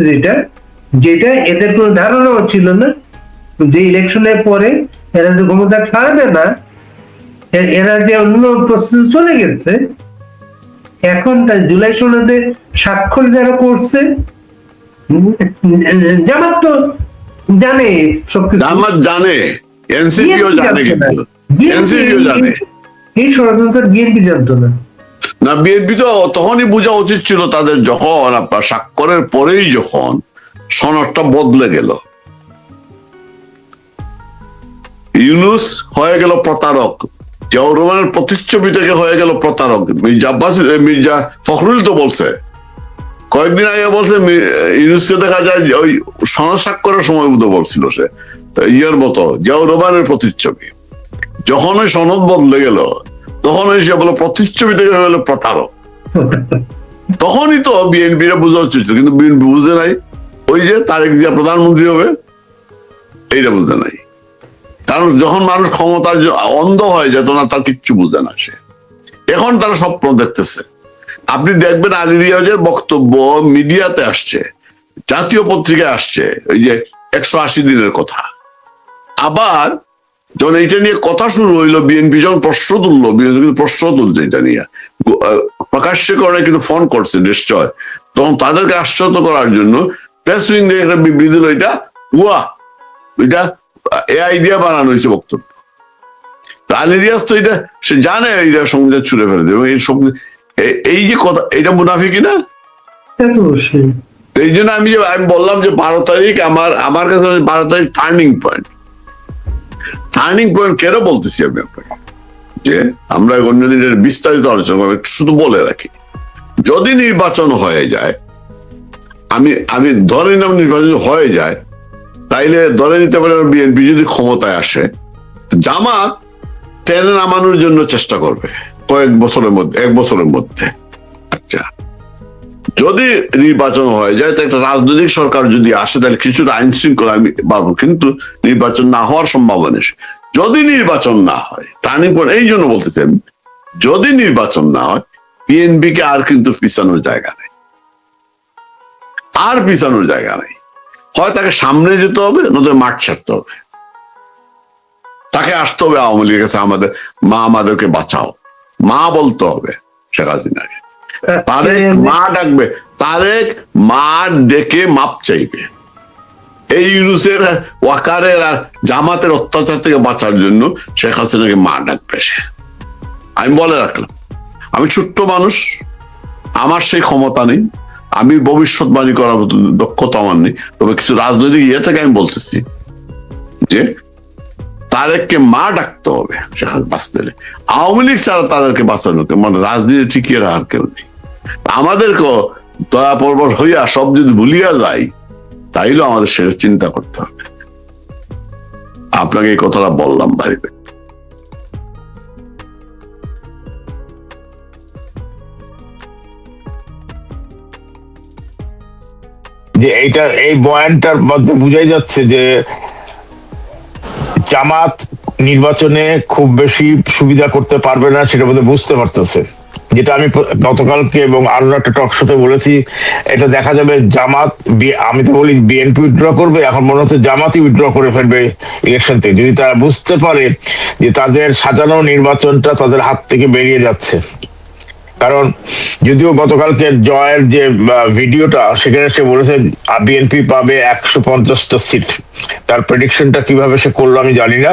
যেটা এদের কোনো ধারণাও ছিল না যে ইলেকশনের পরে এরা যে ক্ষমতা ছাড়বে না, এরা যে অন্য প্রস্তুতি চলে গেছে। এখন তাই জুলাই সনদে স্বাক্ষর যারা করছে, জামাত তো জানে সবকিছু, জামাত জানে, এনসিপিও জানে, কিন্তু এনসিপিও জানে এই ষড়যন্ত্র বিএনপি জানতো না। না, বিএনপি তো তখনই বোঝা উচিত ছিল তাদের, যখন আপনার স্বাক্ষরের পরেই যখন সনদটা বদলে গেল, ইউনূস হয়ে গেল প্রতারক, জিয়াউর রহমানের প্রতিচ্ছবি থেকে হয়ে গেল প্রতারক। মির্জা ফখরুল তো বলছে, কয়েকদিন আগে বলছে ইউনূসকে দেখা যায় ওই সনদ স্বাক্ষরের সময় মতো বলছিল সে ইয়ের মতো জিয়াউর রহমানের প্রতিচ্ছবি। যখন ওই সনদ বদলে গেল তখন ওই সে বলো প্রতিচ্ছবি থেকে হয়ে গেল প্রতারক। তখনই তো বিএনপিরা বোঝা উচিত, কিন্তু বিএনপি বুঝে নাই। ওই যে তারেক জিয়া প্রধানমন্ত্রী হবে এইটা বুঝে নাই, কারণ যখন মানুষ ক্ষমতার অন্ধ হয়ে যেত না, তার কিচ্ছু বুঝে না সে। এখন তারা স্বপ্ন দেখতেছে। আপনি দেখবেন আলী রিয়াজের বক্তব্য মিডিয়াতে আসছে, জাতীয় পত্রিকায় আসছে, ওই যে 180 দিনের কথা। আবার যখন এইটা নিয়ে কথা শুরু হইলো, বিএনপি যখন প্রশ্ন তুললো, বিএনপি প্রশ্ন তুলছে এটা নিয়ে, প্রকাশ্যে করে কিন্তু ফোন করছে নিশ্চয়, তখন তাদেরকে আশ্চর্য করার জন্য প্রেস উইং দিয়ে একটা বিবৃতি দিল, এটা এআই দিয়ে বানানো হয়েছে বক্তব্য। আলী রিয়াজ তো এটা সে জানে, এটা সংবিধান ছুড়ে ফেলে দেবে, এই যে কথা, এটা মুনাফিকি না? এই জন্য আমি বললাম যে 12 তারিখ আমার কাছে 12 তারিখ টার্নিং পয়েন্ট কেন বলতেছি আমি আপনাকে, যে আমরা অন্যদিন বিস্তারিত আলোচনা করবো, শুধু বলে রাখি, যদি নির্বাচন হয়ে যায়, আমি ধরে নিলাম নির্বাচন হয়ে যায়, তাইলে ধরে নিতে পারে বিএনপি যদি ক্ষমতায় আসে, জামাত টেনে নামানোর জন্য চেষ্টা করবে কয়েক বছরের মধ্যে, 1 বছরের মধ্যে। আচ্ছা, যদি নির্বাচন হয়ে যায়, তো একটা রাজনৈতিক সরকার যদি আসে, তাহলে কিছুটা আইন শৃঙ্খলা আমি পাবো, কিন্তু নির্বাচন না হওয়ার সম্ভাবনা। যদি নির্বাচন না হয়, টার্নিং পয়েন্ট এই জন্য বলতেছি আমি, যদি নির্বাচন না হয়, বিএনপি কে আর কিন্তু পিছানোর জায়গা নেই, আর পিছানোর জায়গা নেই। হয় তাকে সামনে যেতে হবে, নয়তো মাঠ ছাড়তে হবে, তাকে আসতে হবে আওয়ামী লীগের কাছে, আমাদেরকে বাঁচাও, মা বলতে হবে শেখ হাসিনাকে। তারেক মা ডাকবে, তারেক মা ডেকে মাপ চাইবে। এই ইউনূসের, ওয়াকারের আর জামাতের অত্যাচার থেকে বাঁচার জন্য শেখ হাসিনাকে মা ডাকবে সে। আমি বলে রাখলাম, আমি ছোট্ট মানুষ, আমার সেই ক্ষমতা নেই, আমি ভবিষ্যৎবাণী করার মতো দক্ষতা আমার নেই, তবে কিছু রাজনৈতিক ইয়ে থেকে আমি বলতেছি যে তাদেরকে মা ডাকতে হবে বাঁচতে হলে। আওয়ামী লীগ ছাড়া তাদেরকে বাঁচানো, মানে রাজনীতি টিকিয়ে রাখার কেউ নেই। আমাদেরকেও দয়া পরবশ হইয়া সব যদি ভুলিয়া যাই, তাইলেও আমাদের সে চিন্তা করতে হবে। আপনাকে এই কথাটা বললাম ভাই। যে এই বয়ানটার মধ্যে বোঝাই যাচ্ছে যে জামাত নির্বাচনে খুব বেশি সুবিধা করতে পারবে না, সেটা বোধহয় বুঝতে পারতেছে। যেটা আমি গতকালকে এবং আরো একটা টক শোতে বলেছি, এটা দেখা যাবে জামাত, আমি তো বলি বিএনপি উইথড্র করবে, এখন মনে হচ্ছে জামাতই উইথড্র করে ফেলবে ইলেকশন থেকে, যদি তারা বুঝতে পারে যে তাদের সাজানো নির্বাচনটা তাদের হাত থেকে বেরিয়ে যাচ্ছে। কারণ যদিও গতকালকে জয়ের যে ভিডিওটা, সেখানে সে বলেছে বিএনপি পাবে 150টা সিট। তার প্রেডিকশনটা কিভাবে সে করলো আমি জানি না।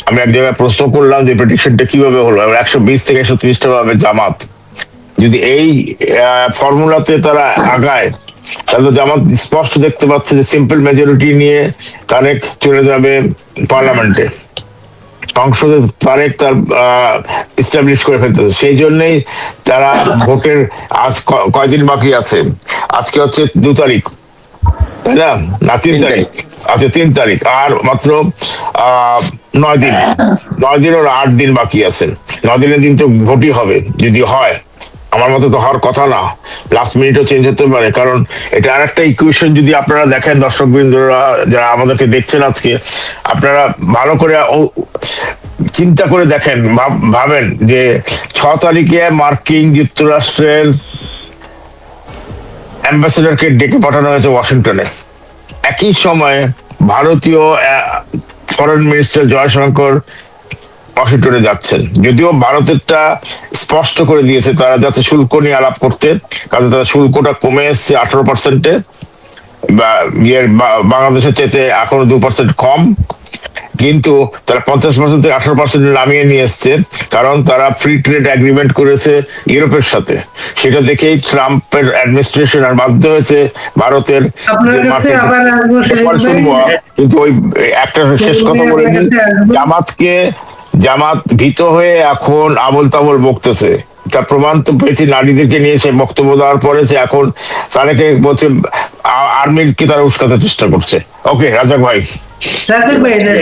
আমি এক জায়গায় প্রশ্ন করলাম যে প্রেডিকশনটা কিভাবে হলো, 120 থেকে 130টা পাবে জামাত। যদি এই ফর্মুলাতে তারা আগায়, তাহলে জামাত স্পষ্ট দেখতে পাচ্ছে যে সিম্পল মেজরিটি নিয়ে তারেক চলে যাবে পার্লামেন্টে, সংসদে তারেক তার এস্টাবলিশ করে ফেলতেছে। সেই জন্যই তারা ভোটের আজ কয়দিন বাকি আছে, আজকে হচ্ছে 2 তারিখ, তাই না? 3 তারিখ, আচ্ছা 3 তারিখ, আর মাত্র 9 দিন, 9 দিন ওর 8 দিন বাকি আছে। 9 দিনের দিন তো ভোটই হবে, যদি হয়। আমার মতে তো হওয়ার কথা না, লাস্ট মিনিটও চেঞ্জ হতে পারে। কারণ এটা আর একটা ইকুয়েশন, যদি আপনারা দেখেন, দর্শক বৃন্দরা যারা আমাদেরকে দেখছেন আজকে, আপনারা ভালো করে চিন্তা করে দেখেন, ভাবেন যে 6 তারিখে মার্কিন যুক্তরাষ্ট্রের অ্যাম্বাসেডরকে ডেকে পাঠানো হয়েছে ওয়াশিংটনে। একই সময়ে ভারতীয় ফরেন মিনিস্টার জয়শঙ্কর ওয়াশিংটনে যাচ্ছেন। যদিও ভারতেরটা স্পষ্ট করে দিয়েছে তারা যাতে শুল্ক নিয়ে আলাপ করতে, কারণ তাদের শুল্কটা কমে এসছে 18%, বাংলাদেশের চাইতে এখনো 2% কম, কিন্তু তারা 50% থেকে 18% নামিয়ে নিয়ে এসছে, কারণ তারা ফ্রি ট্রেড এগ্রিমেন্ট করেছে ইউরোপের সাথে। সেটা দেখেই ট্রাম্পের অ্যাডমিনিস্ট্রেশন আর বাধ্য হয়েছে ভারতের শুনবো। কিন্তু ওই একটা শেষ কথা বলে দিই, জামাত ভীত হয়ে এখন আবল তাবল বকতেছে। তার প্রমাণ তো পেয়েছি নারীদেরকে নিয়ে সে বক্তব্য দেওয়ার পরে, যে এখন তাদেরকে বলছে আর্মিকে তারা উস্কাতে চেষ্টা করছে। ওকে রাজাক ভাই,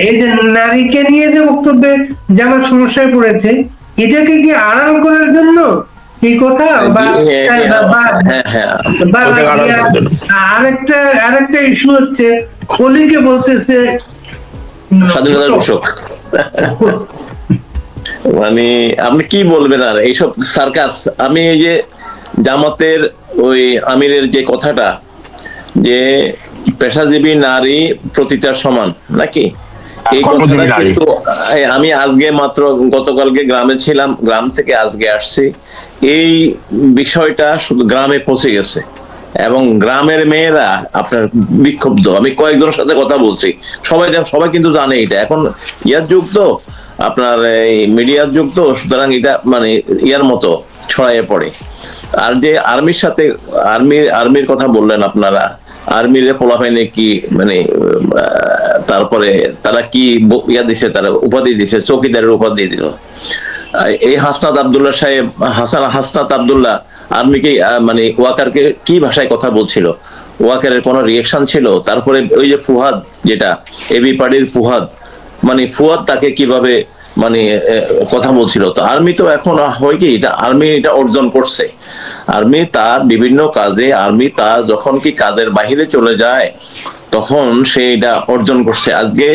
এই যে নারীকে নিয়ে যে বক্তব্যে জামাত সমস্যায় পড়েছে, এটাকে কি আড়াল করার জন্য এই কথা, আরেকটা ইস্যু হচ্ছে অলিকে বলতেছে স্বাধীনতার ঘোষক। মানে আপনি কি বলবেন আর এইসব সার্কাস। আমি এই যে জামাতের ওই আমিরের যে কথাটা, যে পেশাজীবী নারী প্রতিটার সমান নাকি, এই কথাটা কিন্তু আমি আজকে মাত্র গতকালকে গ্রামে ছিলাম, গ্রাম থেকে আজকে আসছি, এই বিষয়টা শুধু গ্রামে পৌঁছে গেছে এবং গ্রামের মেয়েরা আপনার বিক্ষুব্ধ। আমি কয়েকজনের সাথে কথা বলছি, সবাই কিন্তু জানে এটা। এখন ইয়ার যুগ তো, আপনার এই মিডিয়ার যুগ তো, সুতরাং এটা মানে ইয়ার মতো ছড়াইয়ে পড়ে। আর যে আর্মির সাথে আর্মির কথা বললেন আপনারা, আর্মির পোলাপাইনে কি মানে তারপরে তারা কি ইয়া দিছে, তারা উপাধি দিছে, চৌকিদারের উপাধি দিল। এই হাসনাত আব্দুল্লাহ সাহেব, হাসনাত আব্দুল্লাহ আর্মিকে মানে ওয়াকারকে কি ভাষায় কথা বলছিল, ওয়াকারের কোনো রিয়েকশন ছিল? তারপরে ওই যে ফুহাদ, যেটা এবি পার্টির ফুহাদ, মানে ফুয়াদ তাকে কিভাবে মানে কথা বলছিল। তো আর্মি তো এখন হয় কি, এটা আর্মি এটা অর্জন করছে। আর্মি তার বিভিন্ন কাজে, আর্মি তার যখন কি কাজের বাহিরে চলে যায় তখন সে এটা অর্জন করছে। আজকে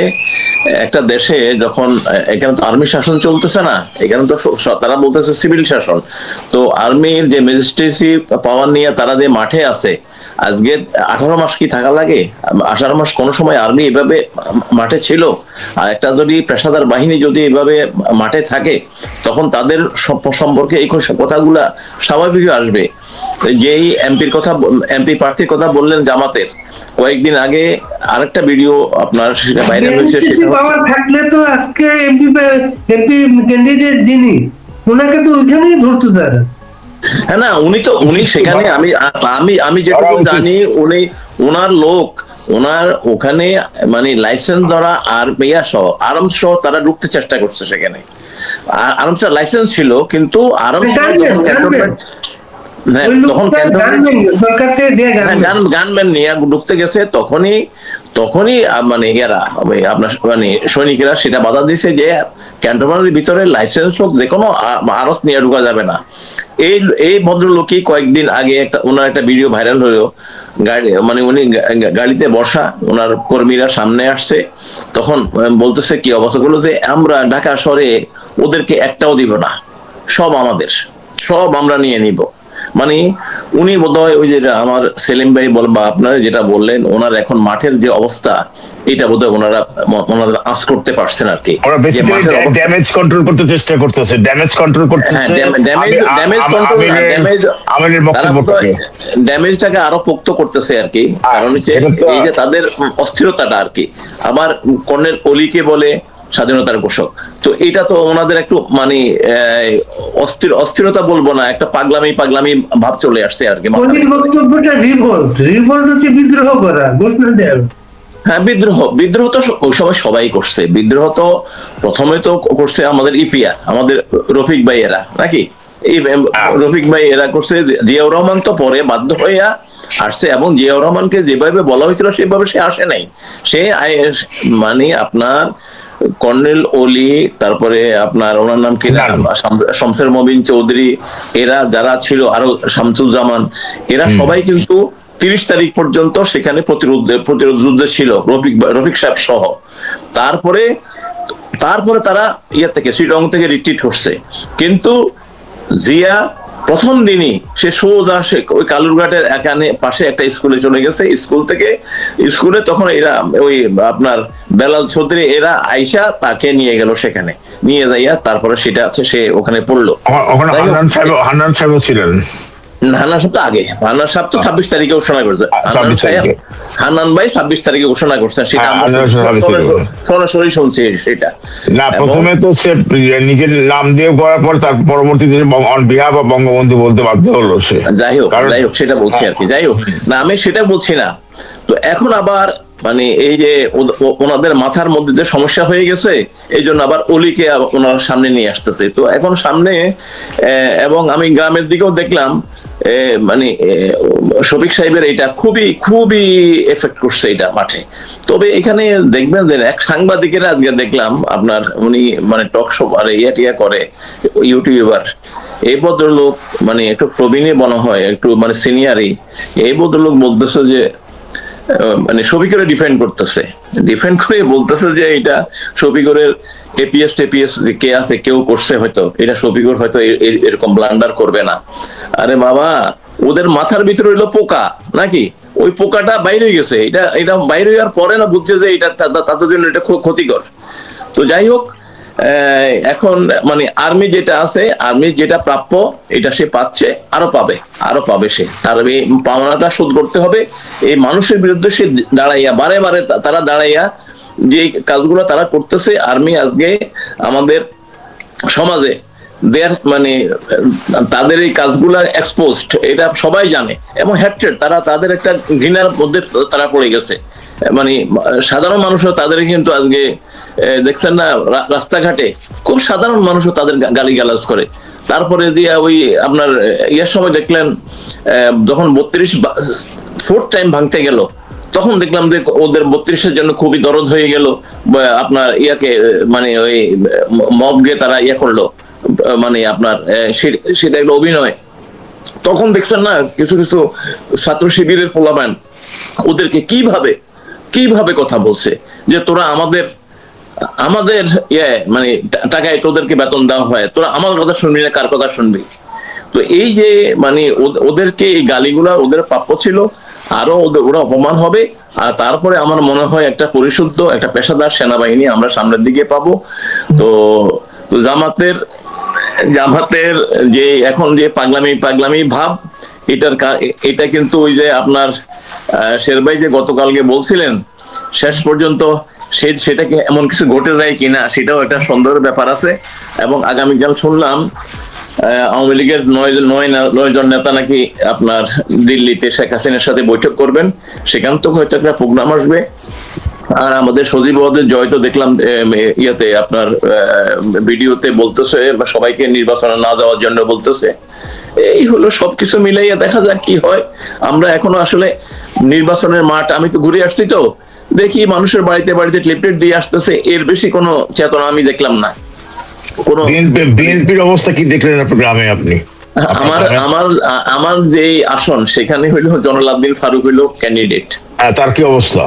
একটা দেশে যখন, এখানে তো আর্মি শাসন চলতেছে না, এখানে তো তারা বলতেছে সিভিল শাসন। তো আর্মির যে ম্যাজিস্ট্রেসি পাওয়ার নিয়ে তারা যে মাঠে আছে, আজকে 18 মাস কি থাকা লাগে? 18 মাস কোন সময় আর্মি এভাবে মাঠে ছিল? আর একটা যদি পেশাদার বাহিনী যদি এভাবে মাঠে থাকে, তখন তাদের সম্পর্কে এই কথাগুলা স্বাভাবিক আসবে। যেই এমপি প্রার্থীর কথা বললেন জামাতের, কয়েকদিন আগে আরেকটা ভিডিও আপনার সেটা বাইরে হয়েছে, সেটা থাকলে তো আজকে এমপি ক্যান্ডিডেট যিনি, ওনাকে তো ওইখানেই ধরতো তারা। হ্যাঁ না, উনি সেখানে, আমি যেটুকু জানি, ওনার লোক, ওনার ওখানে মানে লাইসেন্স ধরা আর মেয়া সহ আর্মস সহ তারা ঢুকতে চেষ্টা করছে সেখানে। আর্মস লাইসেন্স ছিল, কিন্তু আর্মস তখন গানম্যান নিয়ে ঢুকতে গেছে, তখনই মানে ইয়ারা আপনার মানে সৈনিকেরা সেটা বাধা দিয়েছে যে ক্যান্টনমেন্টের ভিতরে লাইসেন্স হোক, যে কোনো আরস নিয়ে ঢুকা যাবে না। এই ভদ্রলোকই কয়েকদিন আগে ওনার একটা ভিডিও ভাইরাল হলো, গাড়ি মানে উনি গাড়িতে বসা, ওনার কর্মীরা সামনে আসছে, তখন বলতেছে কি অবস্থা গুলো, যে আমরা ঢাকা শহরে ওদেরকে একটাও দিব না, সব আমাদের, সব আমরা নিয়ে নিব। মানে উনি বোধহয় ওই যে আমার সেলিম ভাই বা আপনারা যেটা বললেন, ওনার এখন মাঠের যে অবস্থা, এটা বোধহয় ওনারা আঁচ করতে পারছেন আর কি। ওরা বেসিক্যালি ড্যামেজ কন্ট্রোল করতে চেষ্টা করতেছে, ড্যামেজ কন্ট্রোল করতেছে। আমিরের বক্তব্যটাকে ড্যামেজটাকে আরো পোক্ত করতেছে আর কি। কারণ হচ্ছে এই যে তাদের অস্থিরতাটা আর কি। আবার কর্নেল অলিকে বলে স্বাধীনতার ঘোষক, তো এটা তো ওনাদের একটু মানে অস্থিরতা বলবো না, একটা পাগলামি ভাব চলে আসছে আর কি। বক্তব্যটা রিভোল্ট হচ্ছে বিদ্রোহ করা, ঘোষণা দেওয়া। হ্যাঁ, বিদ্রোহ তো ওই সময় সবাই করছে। বিদ্রোহ তো প্রথমে তো করছে আমাদের ইপিআর, আমাদের রফিক ভাই এরা নাকি, এই রফিক ভাই এরা করছে। জিয়াউর রহমান তো পরে বাধ্য হইয়া আসছে, এবং জিয়াউর রহমানকে যেভাবে বলা হয়েছিল সেভাবে সে আসে নাই। সে মানে আপনার কর্নেল অলি, তারপরে আপনার ওনার নাম কি, শমসের মবিন চৌধুরী, এরা যারা ছিল, আরো শামসুজ্জামান, এরা সবাই কিন্তু 30 তারিখ পর্যন্ত সেখানে প্রতিরোধ যুদ্ধে ছিল, রফিক সাহেব সহ। তারপরে তারা থেকে চিটং থেকে রিট্রিট করছে। কিন্তু জিয়া প্রথম দিনই সে সোজা ওই কালুরঘাটের এখানে পাশে একটা স্কুলে চলে গেছে। স্কুলে তখন এরা ওই আপনার বেলাল চৌধুরী এরা আইসা তাকে নিয়ে গেল, সেখানে নিয়ে যাইয়া তারপরে সেটা আছে সে ওখানে পড়লো। হান্নান সাহেব ছিলেন, হান্নান সাহেব তো আগে, হান্নান সাহেব তো 26 তারিখে ঘোষণা করছে। হান্নান ভাই 26 তারিখে ঘোষণা করছেন, সেটা সরাসরি শুনছি সেটা। না, প্রথমে তো সে নিজের নাম দিয়ে করার পর তার পরবর্তীতে অন বিহাফ বা বঙ্গবন্ধু বলতে বাধ্য হলো সে। যাই হোক সেটা বলছি আর কি। যাই হোক না, আমি সেটা বলছি না। তো এখন আবার মানে এই যে ওনাদের মাথার মধ্যে যে সমস্যা হয়ে গেছে, এই জন্য আবার অলিকে ওনার সামনে নিয়ে আসতেছে। তো এখন সামনে, এবং আমি গ্রামের দিকেও দেখলাম মানে শফিক সাহেবের এটা খুবই এফেক্ট করছে এটা মাঠে। তবে এখানে দেখবেন যে এক সাংবাদিকের আজকে দেখলাম আপনার, উনি মানে টক শো আর টিয়া করে, ইউটিউবার, এই ভদ্রলোক মানে একটু প্রবীণই মনে হয়, একটু মানে সিনিয়রই। এই ভদ্রলোক বলতেছে যে মানে শফিকরে ডিফেন্ড করে বলতেছে যে এটা শফিকরের এপিএস কে আছে, কেউ করছে হয়তো, এটা শফিকর হয়তো এরকম ব্লান্ডার করবে না। আরে বাবা, ওদের মাথার ভিতরে হইলো পোকা নাকি, ওই পোকাটা বাইরে গেছে। এটা বাইরে হওয়ার পরে না বুঝছে যে এটা তাদের জন্য এটা খুব ক্ষতিকর। তো যাই হোক, এখন মানে আর্মি যেটা আছে, আর্মি যেটা প্রাপ্য এটা সে পাচ্ছে, আরো পাবে সে, তার এই পাওনাটা শোধ করতে হবে। এই মানুষের বিরুদ্ধে সে দাঁড়াইয়া বারে তারা দাঁড়াইয়া যে কাজগুলো তারা করতেছে, আর্মি আজকে আমাদের সমাজে মানে তাদের এই কাজগুলা এক্সপোজড, এটা সবাই জানে, এবং হ্যাট্রেড, তাদের একটা ঘৃণার মধ্যে তারা পড়ে গেছে। মানে সাধারণ মানুষও তাদের কিন্তু আজকে দেখছেন না, রাস্তাঘাটে খুব সাধারণ মানুষও তাদের গালিগালাজ করে। তারপরে দিয়ে ওই আপনার ইয়ার সময় দেখলেন যখন 4th টাইম ভাঙতে গেল, তখন দেখলাম যে ওদের 32-এর জন্য খুবই দরদ হয়ে গেল, আপনার ইয়াকে মানে ওই মবকে তারা ইয়া করলো, মানে আপনার সেটা একটা অভিনয়। তখন দেখছেন না কিছু ছাত্র শিবিরের পোলাপান ওদেরকে কিভাবে কথা বলছে যে তোরা আমাদের মানে টাকায় তোদেরকে বেতন দেওয়া হয়, তোরা আমার কথা শুনবি না, কার কথা শুনবি। তো এই যে মানে ওদেরকে এই গালিগুলা ওদের প্রাপ্য ছিল, আরো ওরা অপমান হবে। আর তারপরে আমার মনে হয় একটা পরিশুদ্ধ একটা পেশাদার সেনাবাহিনী আমরা সামনের দিকে পাবো। তো জামাতের যে এখন যে পাগলামি ভাব, এটা কিন্তু ওই যে আপনার শেরভাই যে গতকালকে বলছিলেন, শেষ পর্যন্ত সেটাকে এমন কিছু ঘটে যায় কিনা সেটাও একটা সন্দেহের ব্যাপার আছে। এবং আগামীকাল শুনলাম আওয়ামী লীগের 9 জন নেতা নাকি আপনার দিল্লিতে শেখ হাসিনার সাথে বৈঠক করবেন, সেখান থেকে হয়তো একটা প্রোগ্রাম আসবে। আর আমাদের সজীব ওয়াজেদ জয় তো দেখলাম ইয়াতে আপনার ভিডিওতে বলতেছে সবাইকে নির্বাচনে না যাওয়ার জন্য বলতেছে। এই হলো সবকিছু মিলাইয়া দেখা যাক কি হয়। আমরা এখনো আসলে নির্বাচনের মাঠ, আমি তো ঘুরে আসছি, তো দেখি মানুষের বাড়িতে লিফলেট দিয়ে আসতেছে, এর বেশি কোনো চেতনা আমি দেখলাম না। বিএনপির অবস্থা কি দেখলেন গ্রামে আপনি? আমার যে আসন সেখানে হইলো জয়নুল আবেদিন ফারুক হইলো ক্যান্ডিডেট। তার কি অবস্থা?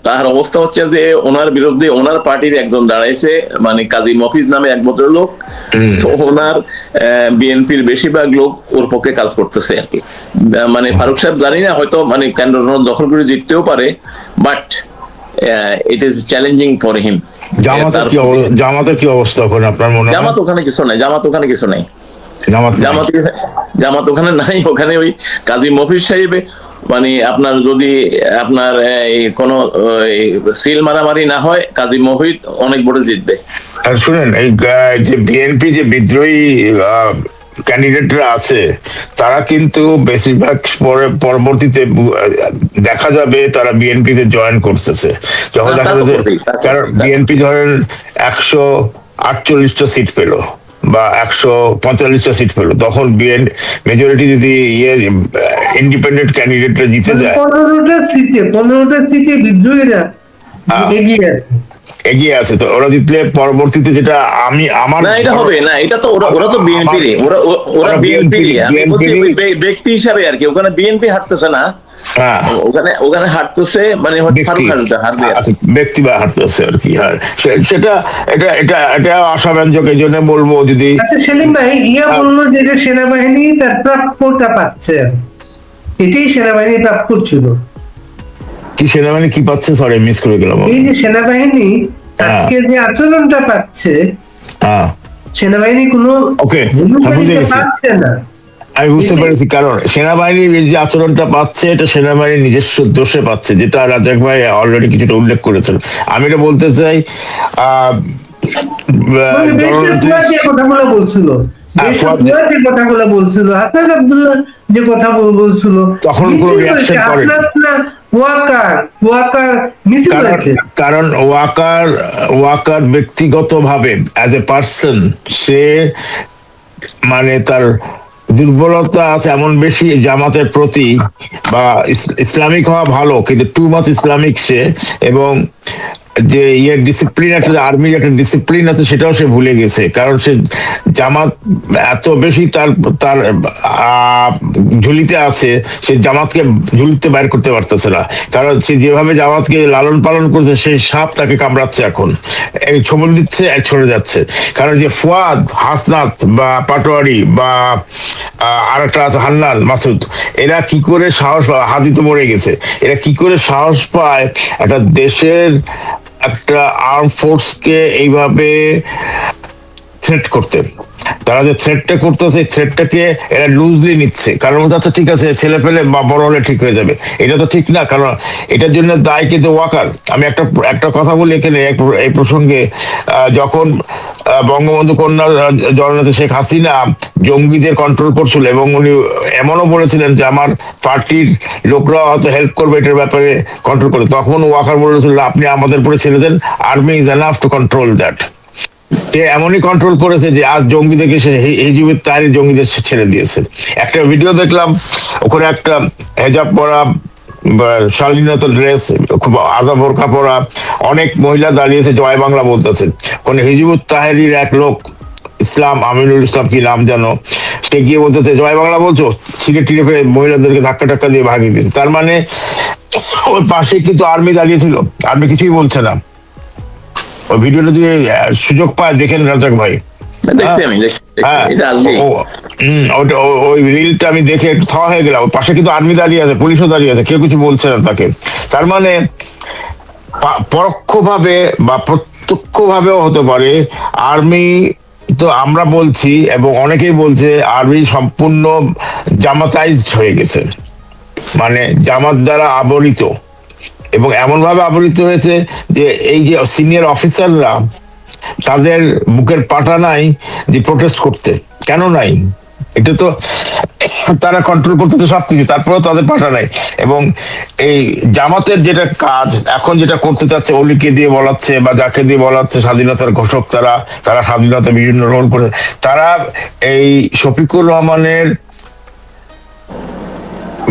তার অবস্থা হচ্ছে যে ওনার বিরুদ্ধে ওনার পার্টির একজন দাঁড়াইছে, মানে কাজী মফিজ নামে এক ভদ্রলোক। ওনার বিএনপির বেশিরভাগ লোক ওর পক্ষে কাজ করতেছে আর কি। মানে ফারুক সাহেব জানি না, হয়তো মানে কেন্দ্র দখল করে জিততেও পারে, but it is challenging for him. জামাতের কি অবস্থা ওখানে আপনার মনে হয়? জামাত ওখানে কিছু নাই, জামাত ওখানে কিছু নাই, জামাত জামাত ওখানে নাই। ওখানে ওই কাজী মফিজ সাহেব, মানে আপনার যদি আপনার এই কোনো সিল মারামারি না হয়, কাজী মফিজ অনেক বড় জিতবে। আর শুনেন, এই যে বিএনপি যে বিদ্রোহী ক্যান্ডিডেটরা আছে, তারা কিন্তু বেশিরভাগ পরবর্তীতে দেখা যাবে তারা বিএনপিতে জয়েন করতেছে। যখন দেখা যাচ্ছে, কারণ বিএনপি ধরেন 148টা সিট পেলো বা 145টা সিট পেলো, তখন মেজরিটি যদি ইন্ডিপেন্ডেন্ট ক্যান্ডিডেটরা জিতে যায়, 15টা সিটে বিদ্রোহীরা এগিয়ে আছে, তো ওরা জিতলে পরবর্তীতে যেটা আমার না, এটা হবে না, এটা তো ওরা তো বিএনপি রে, ওরা বিএনপি ব্যক্তি হিসাবে আর কি। ওখানে বিএনপি হাঁটতেছে না, ওখানে হাঁটতেছে মানে ব্যক্তি বা হাঁটতেছে আর কি। সেটা এটা আশাব্যঞ্জক। এই জন্য বলবো, যদি সেলিম ভাই বললো যে সেনাবাহিনী তার প্রাপ্যটা পাচ্ছে, এটাই সেনাবাহিনী প্রাপ্য ছিল। কি সেনাবাহিনী কি পাচ্ছে? সরি, মিস করে গেলাম। এই যে সেনাবাহিনী আজকে যে আচরণটা পাচ্ছে, সেনাবাহিনী কোনো পাচ্ছে না। আমি বুঝতে পেরেছি, কারণ সেনাবাহিনীর যে আচরণটা পাচ্ছে, এটা সেনাবাহিনীর নিজস্ব দোষে পাচ্ছে, যেটা রাজাক ভাই অলরেডি কিছুটা উল্লেখ করেছেন। আমি এটা বলতে চাই, কথাগুলো বলছিল, কথাগুলো বলছিল হাসান আব্দুল্লাহ, যে কথা বলছিল, তখন কোনো রিঅ্যাকশন করেনি। কারণ ওয়াকার ব্যক্তিগতভাবে অ্যাজ এ পার্সন, সে মানে তার দুর্বলতা আছে এমন বেশি জামাতের প্রতি, বা ইসলামিক হওয়া ভালো কিন্তু টু মাচ ইসলামিক সে, এবং যে ডিসিপ্লিন, একটা আর্মির একটা ডিসিপ্লিন আছে, সেটাও সে ভুলে গেছে। কারণ সে জামাত এত বেশি তার ঝুলিতে আছে, সে জামাতকে ঝুলিতে বাইর করতে পারতেছে না। কারণ সে যেভাবে জামাতকে লালন পালন করছে, সেই সাপ তাকে কামড়াচ্ছে, এখন ছবল দিচ্ছে আর ছড়ে যাচ্ছে। কারণ যে ফুয়াদ, হাসনাত বা পাটোয়ারি বা আর একটা আছে হান্নান মাসুদ, এরা কি করে সাহস পায়? হাদি তো মরে গেছে, এরা কি করে সাহস পায় একটা দেশের একটা আর্ম ফোর্সকে এইভাবে থ্রেট করতে? তারা যে থ্রেটটা করতেছে, থ্রেটটাকে এরা লুজলি নিচ্ছে, কারণ আচ্ছা ঠিক আছে, ছেলে পেলে বা বড় হলে ঠিক হয়ে যাবে। এটা তো ঠিক না, কারণ এটার জন্য দায় কিন্তু ওয়াকার। আমি একটা কথা বলি এখানে এই প্রসঙ্গে, যখন বঙ্গবন্ধু কন্যা জননেত্রী শেখ হাসিনা জঙ্গিদের কন্ট্রোল করছিল, এবং উনি এমনও বলেছিলেন যে আমার পার্টির লোকরা হয়তো হেল্প করবে এটার ব্যাপারে কন্ট্রোল করে, তখন ওয়াকার বলেছিল আপনি আমাদের উপরে ছেড়ে দেন, army is enough to control that. এমনই কন্ট্রোল করেছে যে আজ জঙ্গিদেরকে হিজবুত তাহরীর জঙ্গিদের ছেড়ে দিয়েছে। একটা ভিডিও দেখলাম, ওখানে একটা হেজাব পরা, শালীনতা ড্রেস, খুব আদা বোরকা পরা অনেক মহিলা দাঁড়িয়েছে, জয় বাংলা বলতেছে। কোন হিজবুত তাহরীর এক লোক, ইসলাম আমিনুল ইসলাম কি নাম যেন, সে গিয়ে বলতেছে জয় বাংলা বলছো, ছিঁড়ে টিড়ে ফেলে মহিলাদেরকে ধাক্কা টাক্কা দিয়ে ভাগিয়ে দিয়েছে। তার মানে ওই পাশে কিন্তু আর্মি দাঁড়িয়েছিল, আর্মি কিছুই বলছে না। ওই ভিডিওটা যদি সুযোগ পায় দেখেন রাজাক ভাই। ওই রিলটা আমি দেখে একটু থা হয়ে গেলাম। পাশে কিন্তু আর্মি দাঁড়িয়ে আছে, পুলিশও দাঁড়িয়ে আছে, কেউ কিছু বলছে না তাকে। তার মানে পরোক্ষভাবে বা প্রত্যক্ষ ভাবেও হতে পারে আর্মি, তো আমরা বলছি এবং অনেকেই বলছে আর্মি সম্পূর্ণ জামাতাইজড হয়ে গেছে, মানে জামাত দ্বারা আবরিত, এবং এমন ভাবে আবরিত হয়েছে যে এই যে সিনিয়র অফিসাররা, তাদের বুকের পাটা নাই যে প্রোটেস্ট করতে। কেন নাই? এটা তো তারা কন্ট্রোল করতেছে সবকিছু, তারপরেও তাদের পাটা নাই। এবং এই জামাতের যেটা কাজ এখন, যেটা করতে চাচ্ছে, অলিকে দিয়ে বলাচ্ছে বা যাকে দিয়ে বলাচ্ছে স্বাধীনতার ঘোষক, তারা স্বাধীনতা বিভিন্ন রোল করে, তারা এই শফিকুর রহমানের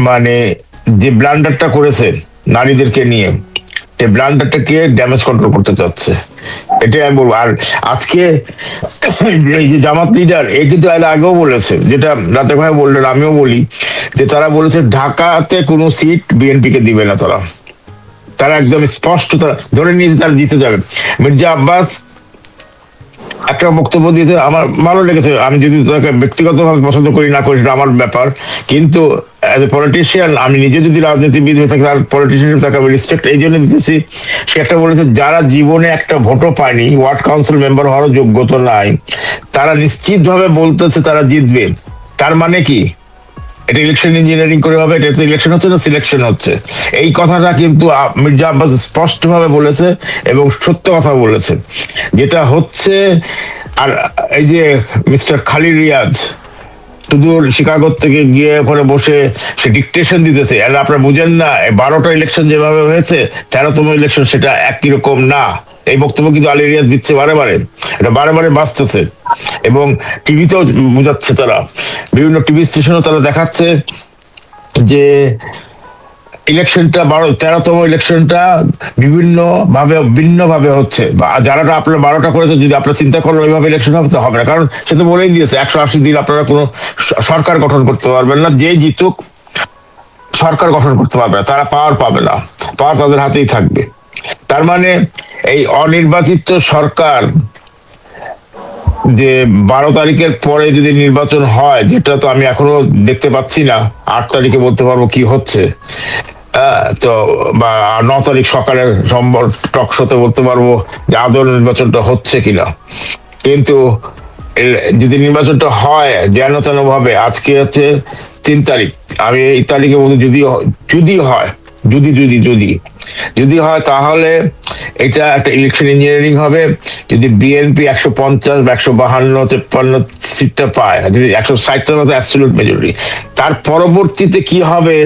মানে যে ব্লান্ডারটা করেছে নারীদেরকে নিয়ে, সেই ব্লান্ডারটাকে ড্যামেজ কন্ট্রোল করতে চাচ্ছে, এটাই আমি বলবো। আর আজকে এই যে জামাত লিডার, এ কিন্তু এর আগেও বলেছে, যেটা রাতে ভাই বললেন, আমিও বলি, যে তারা বলেছে ঢাকাতে কোনো সিট বিএনপি কে দিবে না। তারা একদম স্পষ্ট, তারা ধরে নিয়েছে তারা জিতে যাবে। মির্জা আব্বাস একটা বক্তব্য দিয়েছে, আমার ভালো লেগেছে। আমি যদি তাকে ব্যক্তিগতভাবে পছন্দ করি না করি সেটা আমার ব্যাপার, কিন্তু অ্যাজ এ পলিটিশিয়ান, আমি নিজে যদি রাজনীতিবিদ হয়ে থাকি, তার পলিটিশিয়ান তাকে আমি রেসপেক্ট এই জন্য দিতেছি, সে একটা বলেছে যারা জীবনে একটা ভোটও পায়নি, ওয়ার্ড কাউন্সিল মেম্বার হওয়ারও যোগ্যতা নাই, তারা নিশ্চিতভাবে বলতেছে তারা জিতবে। তার মানে কি? এটা ইলেকশন ইঞ্জিনিয়ারিং করে হবে? এটা ইলেকশন হচ্ছে না সিলেকশন হচ্ছে? এই কথাটা কিন্তু মির্জা আব্বাস স্পষ্টভাবে বলেছে এবং সত্য কথা বলেছে যেটা হচ্ছে। আর এই যে মিস্টার খালিদ রিয়াজ সুদূর শিকাগো থেকে গিয়ে ওখানে বসে সে ডিকটেশন দিতেছে, আর আপনারা বুঝেন না 12টা ইলেকশন যেভাবে হয়েছে 13তম ইলেকশন সেটা একই রকম না। এই বক্তব্য কিন্তু আলী রিয়াজ দিচ্ছে বারে বারে, এটা বারে বারে বাঁচতেছে এবং টিভিতেও বোঝাচ্ছে, তারা বিভিন্ন টিভি স্টেশনও তারা দেখাচ্ছে যে ইলেকশনটা 13তম ইলেকশনটা ভিন্নভাবে হচ্ছে। যারা আপনারা 12টা করেছে, যদি আপনারা চিন্তা করেন ওইভাবে ইলেকশন হবে তো হবে না, কারণ সে তো বলেই দিয়েছে 180 দিন আপনারা কোনো সরকার গঠন করতে পারবেন না, যে জিতুক সরকার গঠন করতে পারবে না, তারা পাওয়ার পাবে না, পাওয়ার তাদের হাতেই থাকবে। তার মানে এই অনির্বাচিত সরকার যে 12 তারিখের পরে যদি নির্বাচন হয়, যেটা তো আমি এখনো দেখতে পাচ্ছি না, 8 তারিখে বলতে পারবো কি হচ্ছে, তো বা 9 তারিখ সকালের সোমবার টক শোতে বলতে পারবো যে আদৌ নির্বাচনটা হচ্ছে কিনা। কিন্তু যদি নির্বাচনটা হয় যেন তেন ভাবে, আজকে হচ্ছে 3 তারিখ, আমি এই তারিখে বলতে যদি হয়, যদি হয় তাহলে এটা একটা ইলেকশন ইঞ্জিনিয়ারিং হবে। যদি বিএনপি 150 বা 152-53 সিটটা পায়, যদি 160টার মতো অ্যাবসলিউট মেজরিটি, তার পরবর্তীতে কি হবে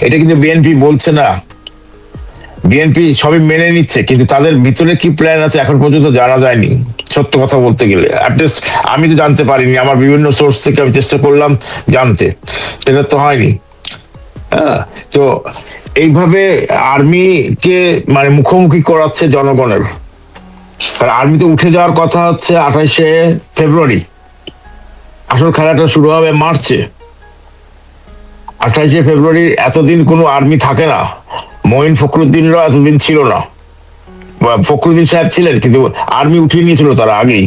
এটা কিন্তু বিএনপি বলছে না। বিএনপি সবই মেনে নিচ্ছে, কিন্তু তাদের ভিতরে কি প্ল্যান আছে এখন পর্যন্ত জানা যায়নি, সত্য কথা বলতে গেলে। অ্যাটলিস্ট আমি তো জানতে পারিনি, আমার বিভিন্ন সোর্স থেকে আমি চেষ্টা করলাম জানতে, সেটা তো হয়নি। তো এইভাবে আর্মিকে মানে মুখোমুখি করাচ্ছে জনগণের। আর আর্মি তো উঠে যাওয়ার কথা হচ্ছে 28শে ফেব্রুয়ারি, আসল খেলাটা শুরু হবে মার্চে। 28শে ফেব্রুয়ারি এতদিন কোনো আর্মি থাকে না, মঈন ফখরুদ্দিনরাও এতদিন ছিল না, ফখরুদ্দিন সাহেব ছিলেন কিন্তু আর্মি উঠিয়ে নিয়েছিল তারা আগেই।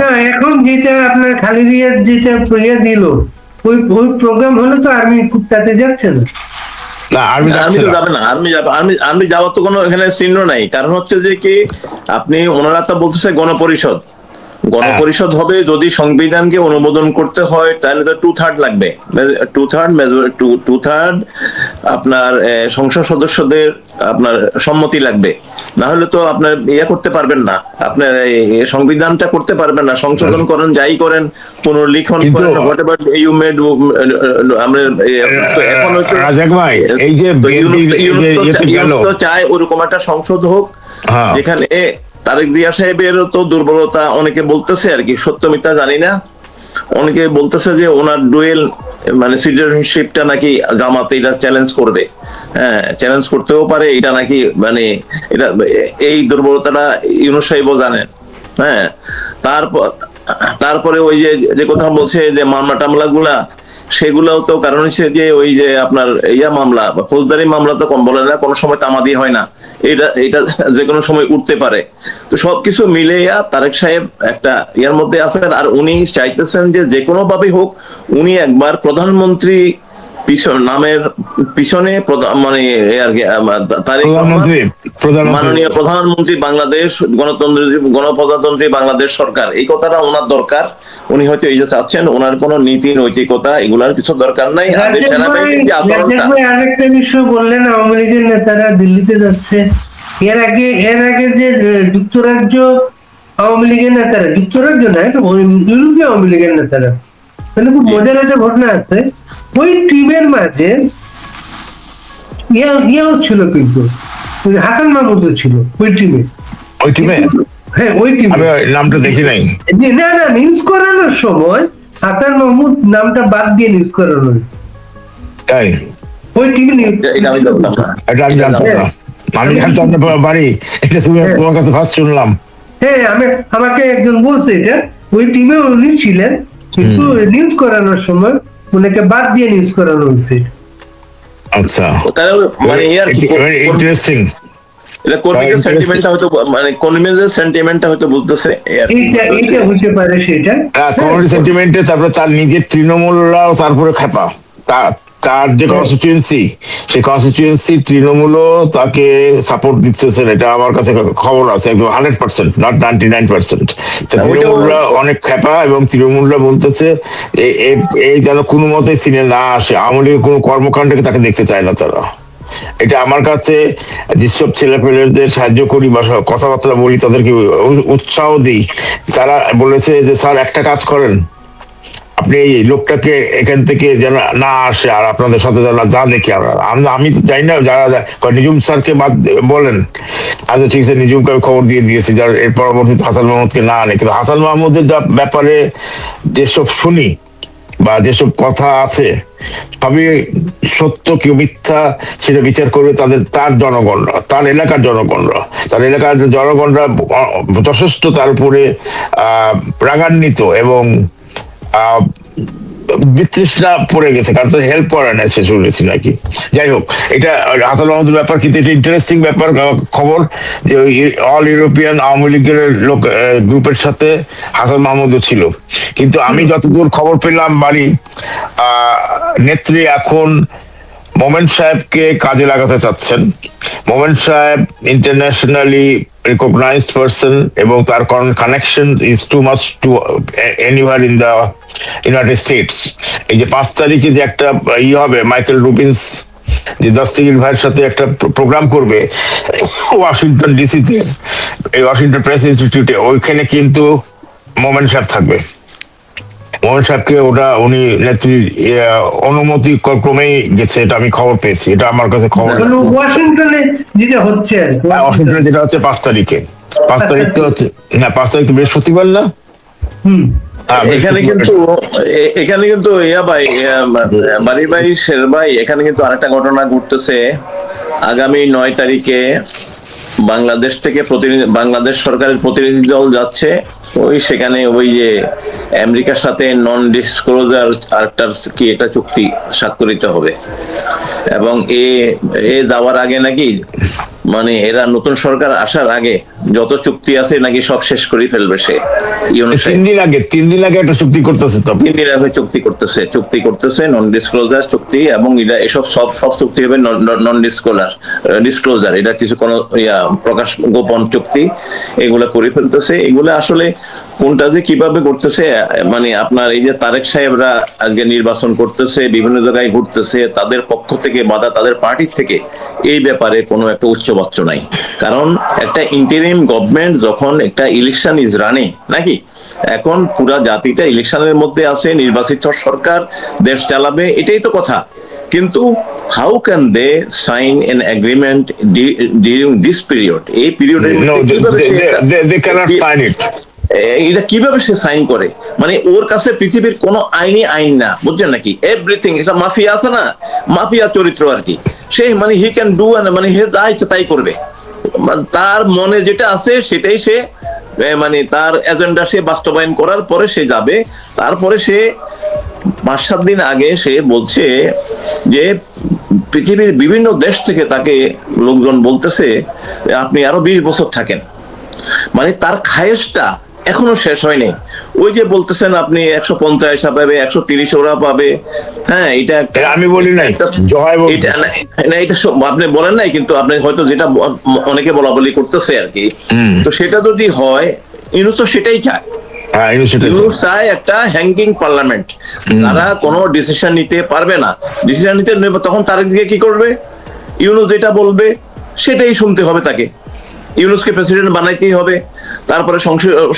না, এখন যেটা আপনার খালিদ রিয়াজ যেটা দিল, ওই প্রোগ্রাম হলে তো আর্মি খুব তাতে যাচ্ছে না। না, আর্মি তো যাবে না, আর্মি যাওয়ার তো কোনো এখানে চিহ্ন নাই। কারণ হচ্ছে যে কি, আপনি ওনারা তো বলতেছে গণপরিষদ হবে, যদি সংবিধানকে অনুমোদন করতে হয় তাহলে তো 2/3 লাগবে, 2/3 আপনার সংসদ সদস্যদের আপনার সম্মতি লাগবে, না হলে তো আপনার করতে পারবেন না, আপনার সংবিধানটা করতে পারবেন না, সংশোধন করেন, যাই করেন, পুনর্লিখন করেন, হোয়াটএভার ইউ মেড। আমরা এখন রাজাক ভাই, এই যে চায় ওরকম একটা সংসদ হোক যেখানে তারেক জিয়া সাহেবেরও তো দুর্বলতা অনেকে বলতেছে আর কি, সত্য মিথ্যা জানি না, অনেকে বলতেছে যে ওনার ডুয়েল মানে সিটিজেনশিপটা নাকি জামাতে এটা চ্যালেঞ্জ করবে। হ্যাঁ, চ্যালেঞ্জ করতেও পারে, এটা নাকি মানে এটা এই দুর্বলতাটা ইউনূস সাহেবও জানেন। হ্যাঁ, তারপরে ওই যে কথা বলছে যে মামলা গুলা, সেগুলাও তো কারণ হচ্ছে যে ওই যে আপনার মামলা বা ফৌজদারি মামলা তো কম বলে না, কোনো সময় তামাদি হয় না, এটা যে কোনো সময় উঠতে পারে। তো সবকিছু মিলে তারেক সাহেব একটা ইয়ার মধ্যে আছেন, আর উনি চাইতেছেন যে কোনো ভাবে হোক উনি একবার প্রধানমন্ত্রী নামের পিছনে মানে মাননীয় প্রধানমন্ত্রী বাংলাদেশ গণপ্রজাতন্ত্রী বাংলাদেশ সরকার, এই কথাটা ওনার দরকার। উনি হয়তো এই যে চাচ্ছেন, ওনার কোন নীতি নৈতিকতা এগুলার কিছু দরকার নাই। আরেকটা বিষয় বললেন, আওয়ামী লীগের নেতারা দিল্লিতে যাচ্ছে। এর আগে যে যুক্তরাজ্য আওয়ামী লীগের নেতারা, যুক্তরাজ্য না, ইউরোপীয় আওয়ামী লীগের নেতারা, মানে খুব মজার একটা ঘটনা আছে, ওই টিমের মাঝে ছিল, কিন্তু হাসান মাহমুদ ছিল ওই টিমে। হ্যাঁ, ওই টিমে নামটা দেখি নাই। না, নিউজ করানোর সময় হাসান মাহমুদ নামটা বাদ দিয়ে নিউজ করানো তাই ওই টিমে। এটা আমি জানতাম না, আমি জানতাম না বাড়ি, এটা তুমি তোমার কাছে ফার্স্ট শুনলাম। হ্যাঁ, আমাকে একজন বলছে এটা, ওই টিমে উনি ছিলেন, কিন্তু নিউজ করানোর সময় ওনাকে বাদ দিয়ে নিউজ করানো হয়েছে। আচ্ছা, মানে ইন্টারেস্টিং। এটা কর্মীদের সেন্টিমেন্টটা হয়তো, মানে কর্মীদের সেন্টিমেন্টটা হয়তো বলতেছে এইটা হইতে পারে, সেটা কর্মী সেন্টিমেন্টে, তারপরে তার নিজের তৃণমূলরাও তারপরে খেপা তার যে কনস্টিটিউয়েন্সি, সেই কনস্টিটিউয়েন্সি তৃণমূলও তাকে সাপোর্ট দিতেছেন, এটা আমার কাছে খবর আছে একদম 100%, নট 99%। তৃণমূলরা অনেক খেপা, এবং তৃণমূলরা বলতেছে এই যেন কোনো মতে সিনে না আসে, আওয়ামী লীগের কোনো কর্মকাণ্ডকে তাকে দেখতে চায় না তারা। এটা আমার কাছে যেসব ছেলেপেলেদের সাহায্য করি বা কথাবার্তা বলি, তাদেরকে উৎসাহ দিই, তারা বলেছে যে স্যার একটা কাজ করেন, আপনি এই লোকটাকে এখান থেকে যেন না আসে, আর আপনাদের সাথে যেন যা দেখি আমি তো জানি না, যারা নিজুম স্যারকে বাদ বলেন। আচ্ছা ঠিক আছে, নিজুমকে আমি খবর দিয়ে দিয়েছি, যার এর পরবর্তীতে হাসান মাহমুদকে না আনে। কিন্তু হাসান মাহমুদের যা ব্যাপারে যেসব শুনি বা যেসব কথা আছে, সবই সত্য কি মিথ্যা সেটা বিচার করবে তার জনগণরা, তার এলাকার জনগণরা যথেষ্ট তার উপরে রাগান্বিত এবং বিতৃষ্ণা পড়ে গেছে, কারণ তো হেল্প করে না সে শুনেছি নাকি। যাই হোক, এটা হাসান মাহমুদের ব্যাপার, কিন্তু এটা ইন্টারেস্টিং ব্যাপার খবর যে অল ইউরোপিয়ান আওয়ামী লীগের লোক গ্রুপের সাথে হাসান মাহমুদও ছিল। কিন্তু আমি যতদূর খবর পেলাম বাড়ি, নেত্রী এখন মোমেন সাহেবকে কাজে লাগাতে চাচ্ছেন। মোমেন সাহেব ইন্টারন্যাশনালি রিকগনাইজড পারসন, এবং তার connection is too much to anywhere in the United States. এই যে 5 তারিখে যে একটা হবে, মাইকেল রুবিন্স যে দস্তগীর ভাইয়ের সাথে একটা প্রোগ্রাম করবে ওয়াশিংটন ডিসিতে, এই ওয়াশিংটন প্রেস ইনস্টিটিউটে, ওইখানে কিন্তু মোমেন সাহেব থাকবে। মোহন সাহেবকে উনি নেত্রীর অনুমতি ক্রমেই গেছে, এটা আমি খবর পেয়েছি, এটা আমার কাছে খবর। ওয়াশিংটনে যেটা হচ্ছে, ওয়াশিংটনে যেটা হচ্ছে 5 তারিখে, 5 তারিখ তো হচ্ছে না, 5 তারিখ তো বৃহস্পতিবার না? এখানে কিন্তু বাড়ি ভাই, শের ভাই, এখানে কিন্তু আরেকটা ঘটনা ঘটতেছে। আগামী 9 তারিখে বাংলাদেশ থেকে বাংলাদেশ সরকারের প্রতিনিধি দল যাচ্ছে, সেখানে ওই যে আমেরিকার সাথে নন ডিসক্লোজার আরেকটার কি এটা চুক্তি স্বাক্ষরিত হবে, এবং এ যাওয়ার আগে নাকি মানে এরা নতুন সরকার আসার আগে যত চুক্তি আছে নাকি সব শেষ করে ফেলবে সে। 3 দিন আগে একটা চুক্তি করতেছে, তো 3 দিন আগে চুক্তি করতেছে নন ডিসক্লোজার চুক্তি, এবং এটা এসব সব চুক্তি হবে নন ডিসক্লোজার, এটা কিছু কোনো প্রকাশ গোপন চুক্তি, এগুলা করে ফেলতেছে। এগুলা আসলে কোনটা যে কিভাবে করতেছে, মানে আপনার এই যে তারেক সাহেবরা আজকে নির্বাচন করতেছে, বিভিন্ন জায়গায় ঘুরতেছে, তাদের পক্ষ থেকে বাধা, তাদের পার্টি থেকে এই ব্যাপারে কোনো একটা উচ্চবাচ্য নাই। কারণ একটা ইন্টারিম গভর্নমেন্ট যখন একটা ইলেকশন ইজ রানিং নাকি, এখন পুরা জাতিটা ইলেকশনের মধ্যে আছে, নির্বাচিত সরকার দেশ চালাবে, এটাই তো কথা। কিন্তু how can they sign an agreement during this period? এই পিরিয়ডে এটা কিভাবে সে সাইন করে? মানে ওর কাছে পৃথিবীর কোন আইন না, বুঝছেন নাকি? এভরিথিং, এটা মাফিয়া আছে না, মাফিয়া চরিত্র আর কি। সে মানে হি ক্যান ডু, মানে হে যা ইচ্ছে তাই করবে, তার মনে যেটা আছে সেটাই সে মানে তার এজেন্ডা সে বাস্তবায়ন করার পরে সে যাবে। তারপরে সে 5-7 দিন আগে সে বলছে যে পৃথিবীর বিভিন্ন দেশ থেকে তাকে লোকজন বলতেছে আপনি আরো 20 বছর থাকেন। মানে তার খায়েশটা এখনো শেষ হয়নি। ওই যে বলতেছেন আপনি 150 পাবে, 130 ওরা পাবে, হ্যাঁ এটা আমি বলি নাই, এটা আপনি বলেন নাই, কিন্তু আপনি হয়তো যেটা অনেকে বলা বলি করতেছে আর কি। তো সেটা যদি হয়, ইউনূস তো সেটাই চায়। ইউনূস চায় একটা হ্যাঙ্গিং পার্লামেন্ট, তারা কোনো ডিসিশন নিতে পারবে না। ডিসিশন নিতে তখন তারেক জিয়া কি করবে? ইউনূস যেটা বলবে সেটাই শুনতে হবে তাকে, ইউনূসকে প্রেসিডেন্ট বানাইতেই হবে। তারপরে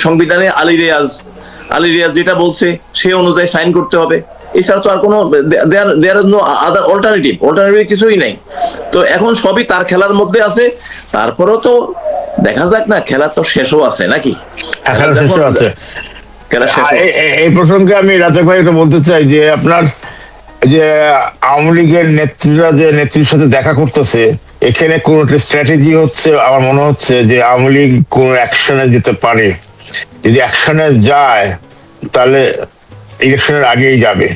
সংবিধানে আলী রিয়াজ যেটা বলছে সে অনুযায়ী সাইন করতে হবে। এছাড়া তো আর কোনো দেয়ার নো আদার অল্টারনেটিভ কিছুই নাই। তো এখন সবই তার খেলার মধ্যে আছে। তারপরেও তো দেখা যাক না, খেলা তো শেষও আছে নাকি? এই প্রসঙ্গে আমি রাজাক ভাই এটা বলতে চাই যে আপনার যে আওয়ামী লীগের নেত্রীরা যে নেত্রীর সাথে দেখা করতেছে, এখানে কোন একটা স্ট্র্যাটেজি হচ্ছে। আমার মনে হচ্ছে যে আওয়ামী লীগ কোন অ্যাকশনে যেতে পারে, যদি অ্যাকশনে যায় তাহলে ইলেকশনের আগেই যাবে।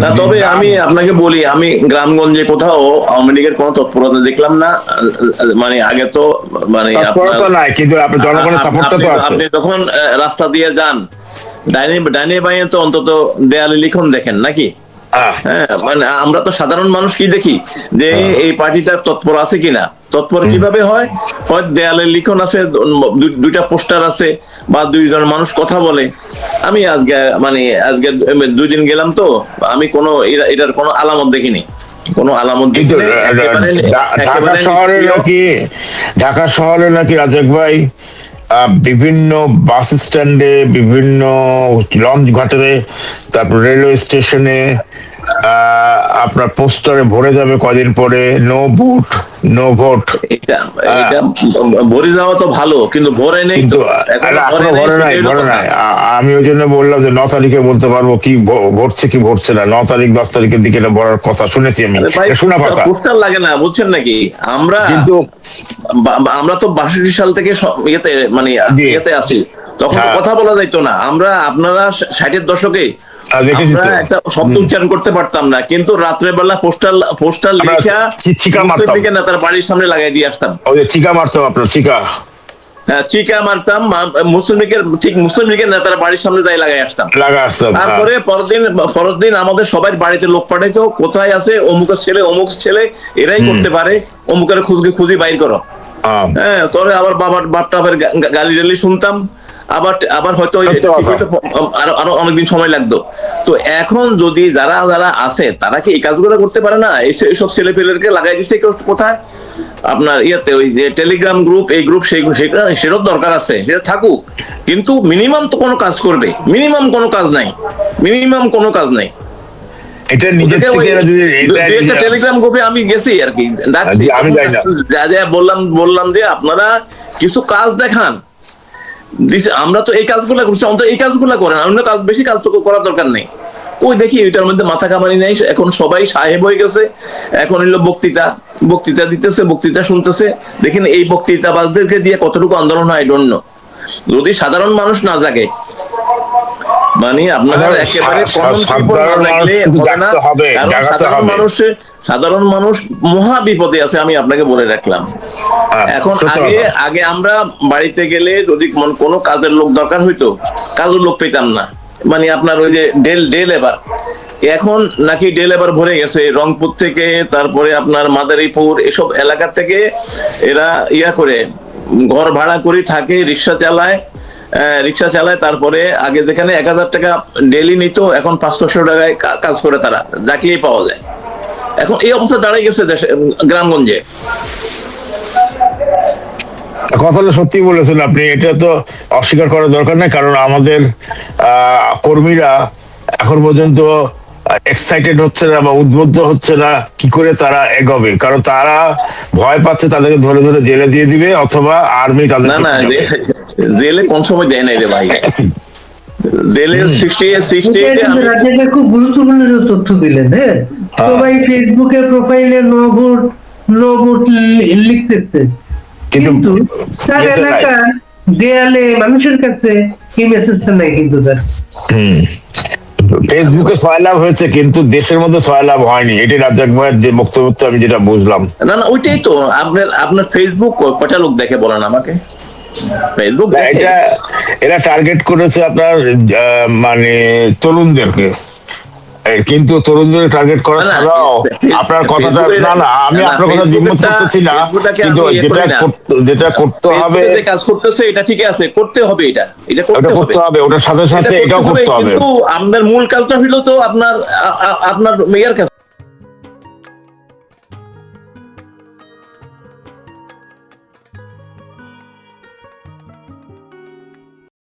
না, তবে আমি আপনাকে বলি, আমি গ্রামগঞ্জে কোথাও আওয়ামী লীগের কোনো তৎপরতা দেখলাম না। মানে আগে তো মানে তৎপরতা নাই, কিন্তু আপনার জনগণের সাপোর্টটা তো আছে। আপনি যখন রাস্তা দিয়ে যান, ডাইনে বাঁয়ে তো অন্তত দেয়ালে লিখন দেখেন নাকি? হ্যাঁ, মানে আমরা তো সাধারণ মানুষ কি দেখি যে এই পার্টিটা তৎপর আছে কিনা। তৎপর কিভাবে হয়? হয় দেয়ালে লিখন আছে, দুইটা পোস্টার আছে, বা দুইজন মানুষ কথা বলে। আমি আজকে 2 দিন গেলাম, তো আমি কোনো এটার কোনো আলামত দেখিনি, কোনো আলামত কিন্তু দেখিনি। ঢাকা শহরে নাকি রাজাক ভাই বিভিন্ন বাস স্ট্যান্ডে, বিভিন্ন লঞ্চ ঘাটে, তারপর রেলওয়ে স্টেশনে আপনার পোস্টারে ভরে যাবে কদিন পরে, নো ভোট নো ভোট। এটা এটা ভরে যাওয়া তো ভালো, কিন্তু ভরে নেই কিন্তু তো, এখনো এখনো ভরে নাই, সেটাই হলো ভরে কথা। নাই। আমি ওই জন্য বললাম যে 9 তারিখে বলতে পারবো কি ভরছে কি ভরছে না। 9 তারিখ 10 তারিখের দিকে এটা ভরার কথা শুনেছি আমি, আরে ভাই, এটা শোনা কথা। পোস্টার লাগে না, বুঝছেন নাকি? কিন্তু আমরা তো 62 সাল থেকে ইয়েতে জি। ইয়েতে আছি, তখন তো হ্যাঁ। কথা বলা যাইতো না। আপনারা 60-এর দশকে দেখেছি আমরা তো। একটা শব্দ উচ্চারণ করতে পারতাম না, কিন্তু রাত্রে বেলা পোস্টার আমরা লেখা চিকা মারতাম। মুসলিম লীগের নেতার বাড়ির সামনে লাগাই দিয়ে আসতাম। ওই যে চিকা মারতাম, আপনার চিকা। হ্যাঁ, চিকা মারতাম, মুসলিম লীগের নেতার বাড়ির সামনে যাই লাগাই আসতাম। লাগা আসতাম। তারপরে পরের দিন আমাদের সবাই বাড়িতে লোক পাঠাইতো, কোথায় আছে অমুক ছেলে, এরাই করতে পারে, অমুকের খুঁজি বাইর করো। হ্যাঁ, তোরে আবার বাপটা গালি টালি শুনতাম। আবার হয়তো আরো অনেকদিন সময় লাগতো। তো এখন যদি যারা আছে, তারা কি এই কাজগুলো করতে পারে না? এইসব ছেলে পেলেকে লাগাই দিচ্ছে কোথায়? আপনার ইয়াতে ওই যে টেলিগ্রাম গ্রুপ, এই গ্রুপ, সেটাও দরকার আছে, সেটা থাকুক, কিন্তু মিনিমাম তো কোনো কাজ করবে। মিনিমাম কোনো কাজ নাই। এটা নিজের থেকে একটা টেলিগ্রাম গ্রুপে আমি গেছি আর কি, ডাকছি, আমি যাই না। যা বললাম যে আপনারা কিছু কাজ দেখান। আমরা তো এই কাজগুলা করছি, আমরা তো এই কাজগুলা করেন, অন্য কাজ, বেশি কাজ তো করার দরকার নেই। ওই দেখি এটার মধ্যে মাথা কামারি নাই, এখন সবাই সাহেব হয়ে গেছে। এখন হলো বক্তৃতা দিতেছে, বক্তৃতা শুনতেছে। দেখেন এই বক্তৃতাবাজদেরকে দিয়ে কতটুকু আন্দোলন হয়, আই ডোন্ট নো। যদি সাধারণ মানুষ না জাগে, আপনাদের একেবারে সাধারণ মানুষ মহা বিপদে আছে, আমি আপনাকে বলে রাখলাম। এখন আগে আমরা বাড়িতে গেলে যদি কোনো কাজের লোক দরকার হইতো, কাজের লোক পেতাম না। আপনার ওই যে ডে লেবার, এখন নাকি ডে লেবার ভরে গেছে রংপুর থেকে, তারপরে আপনার মাদারীপুর, এসব এলাকা থেকে এরা করে ঘর ভাড়া করে থাকে, রিক্সা চালায়। তারপরে আগে যেখানে 1000 টাকা ডেলি নিত, এখন 500 টাকায় কাজ করে তারা, ডাকলেই পাওয়া যায়। এখন এই অবস্থা দাঁড়াই গেছে দেশে, গ্রামগঞ্জে। কথাটা সত্যি বলেছেন আপনি, এটা তো অস্বীকার করার দরকার নেই। কারণ আমাদের কর্মীরা এখন পর্যন্ত এক্সাইটেড হচ্ছে না বা উদ্বুদ্ধ হচ্ছে না কি করে তারা এগোবে। কারণ তারা ভয় পাচ্ছে তাদেরকে ধরে ধরে জেলে দিয়ে দিবে, অথবা আর্মি তাদের। না, জেলে কোন সময় দেয় নাই রে ভাই। জেলে 68 রাজ্যে খুব গুরুত্বপূর্ণ তথ্য দিলেন। হ্যাঁ, সবাই ফেসবুকে প্রোফাইলে নো ভোট লিখতেছে, কিন্তু তার এলাকার দেয়ালে মানুষের কাছে এই মেসেজটা নাই কিন্তু তার। ফেসবুকে সয়লাভ হয়েছে, কিন্তু দেশের মধ্যে সয়লাভ হয়নি। এটি রাজ্জাক ভাইয়ের যে বক্তব্য, আমি যেটা বুঝলাম। না, ওইটাই তো। আপনার ফেসবুক কয়টা লোক দেখে বলেন আমাকে? ফেসবুক এটা এরা টার্গেট করেছে আপনার তরুণদেরকে, কিন্তু তরুণদের টার্গেট করা ছাড়াও আপনার কথাটা না, আমি আপনার কথা দ্বিমত করতেছি না, কিন্তু যেটা করতে হবে, কাজ করতেছে, এটা ঠিক আছে, করতে হবে, এটা করতে হবে, ওটার সাথে সাথে এটাও করতে হবে। কিন্তু আপনার মূল কাজটা হইলো তো আপনার মেয়ের কাছে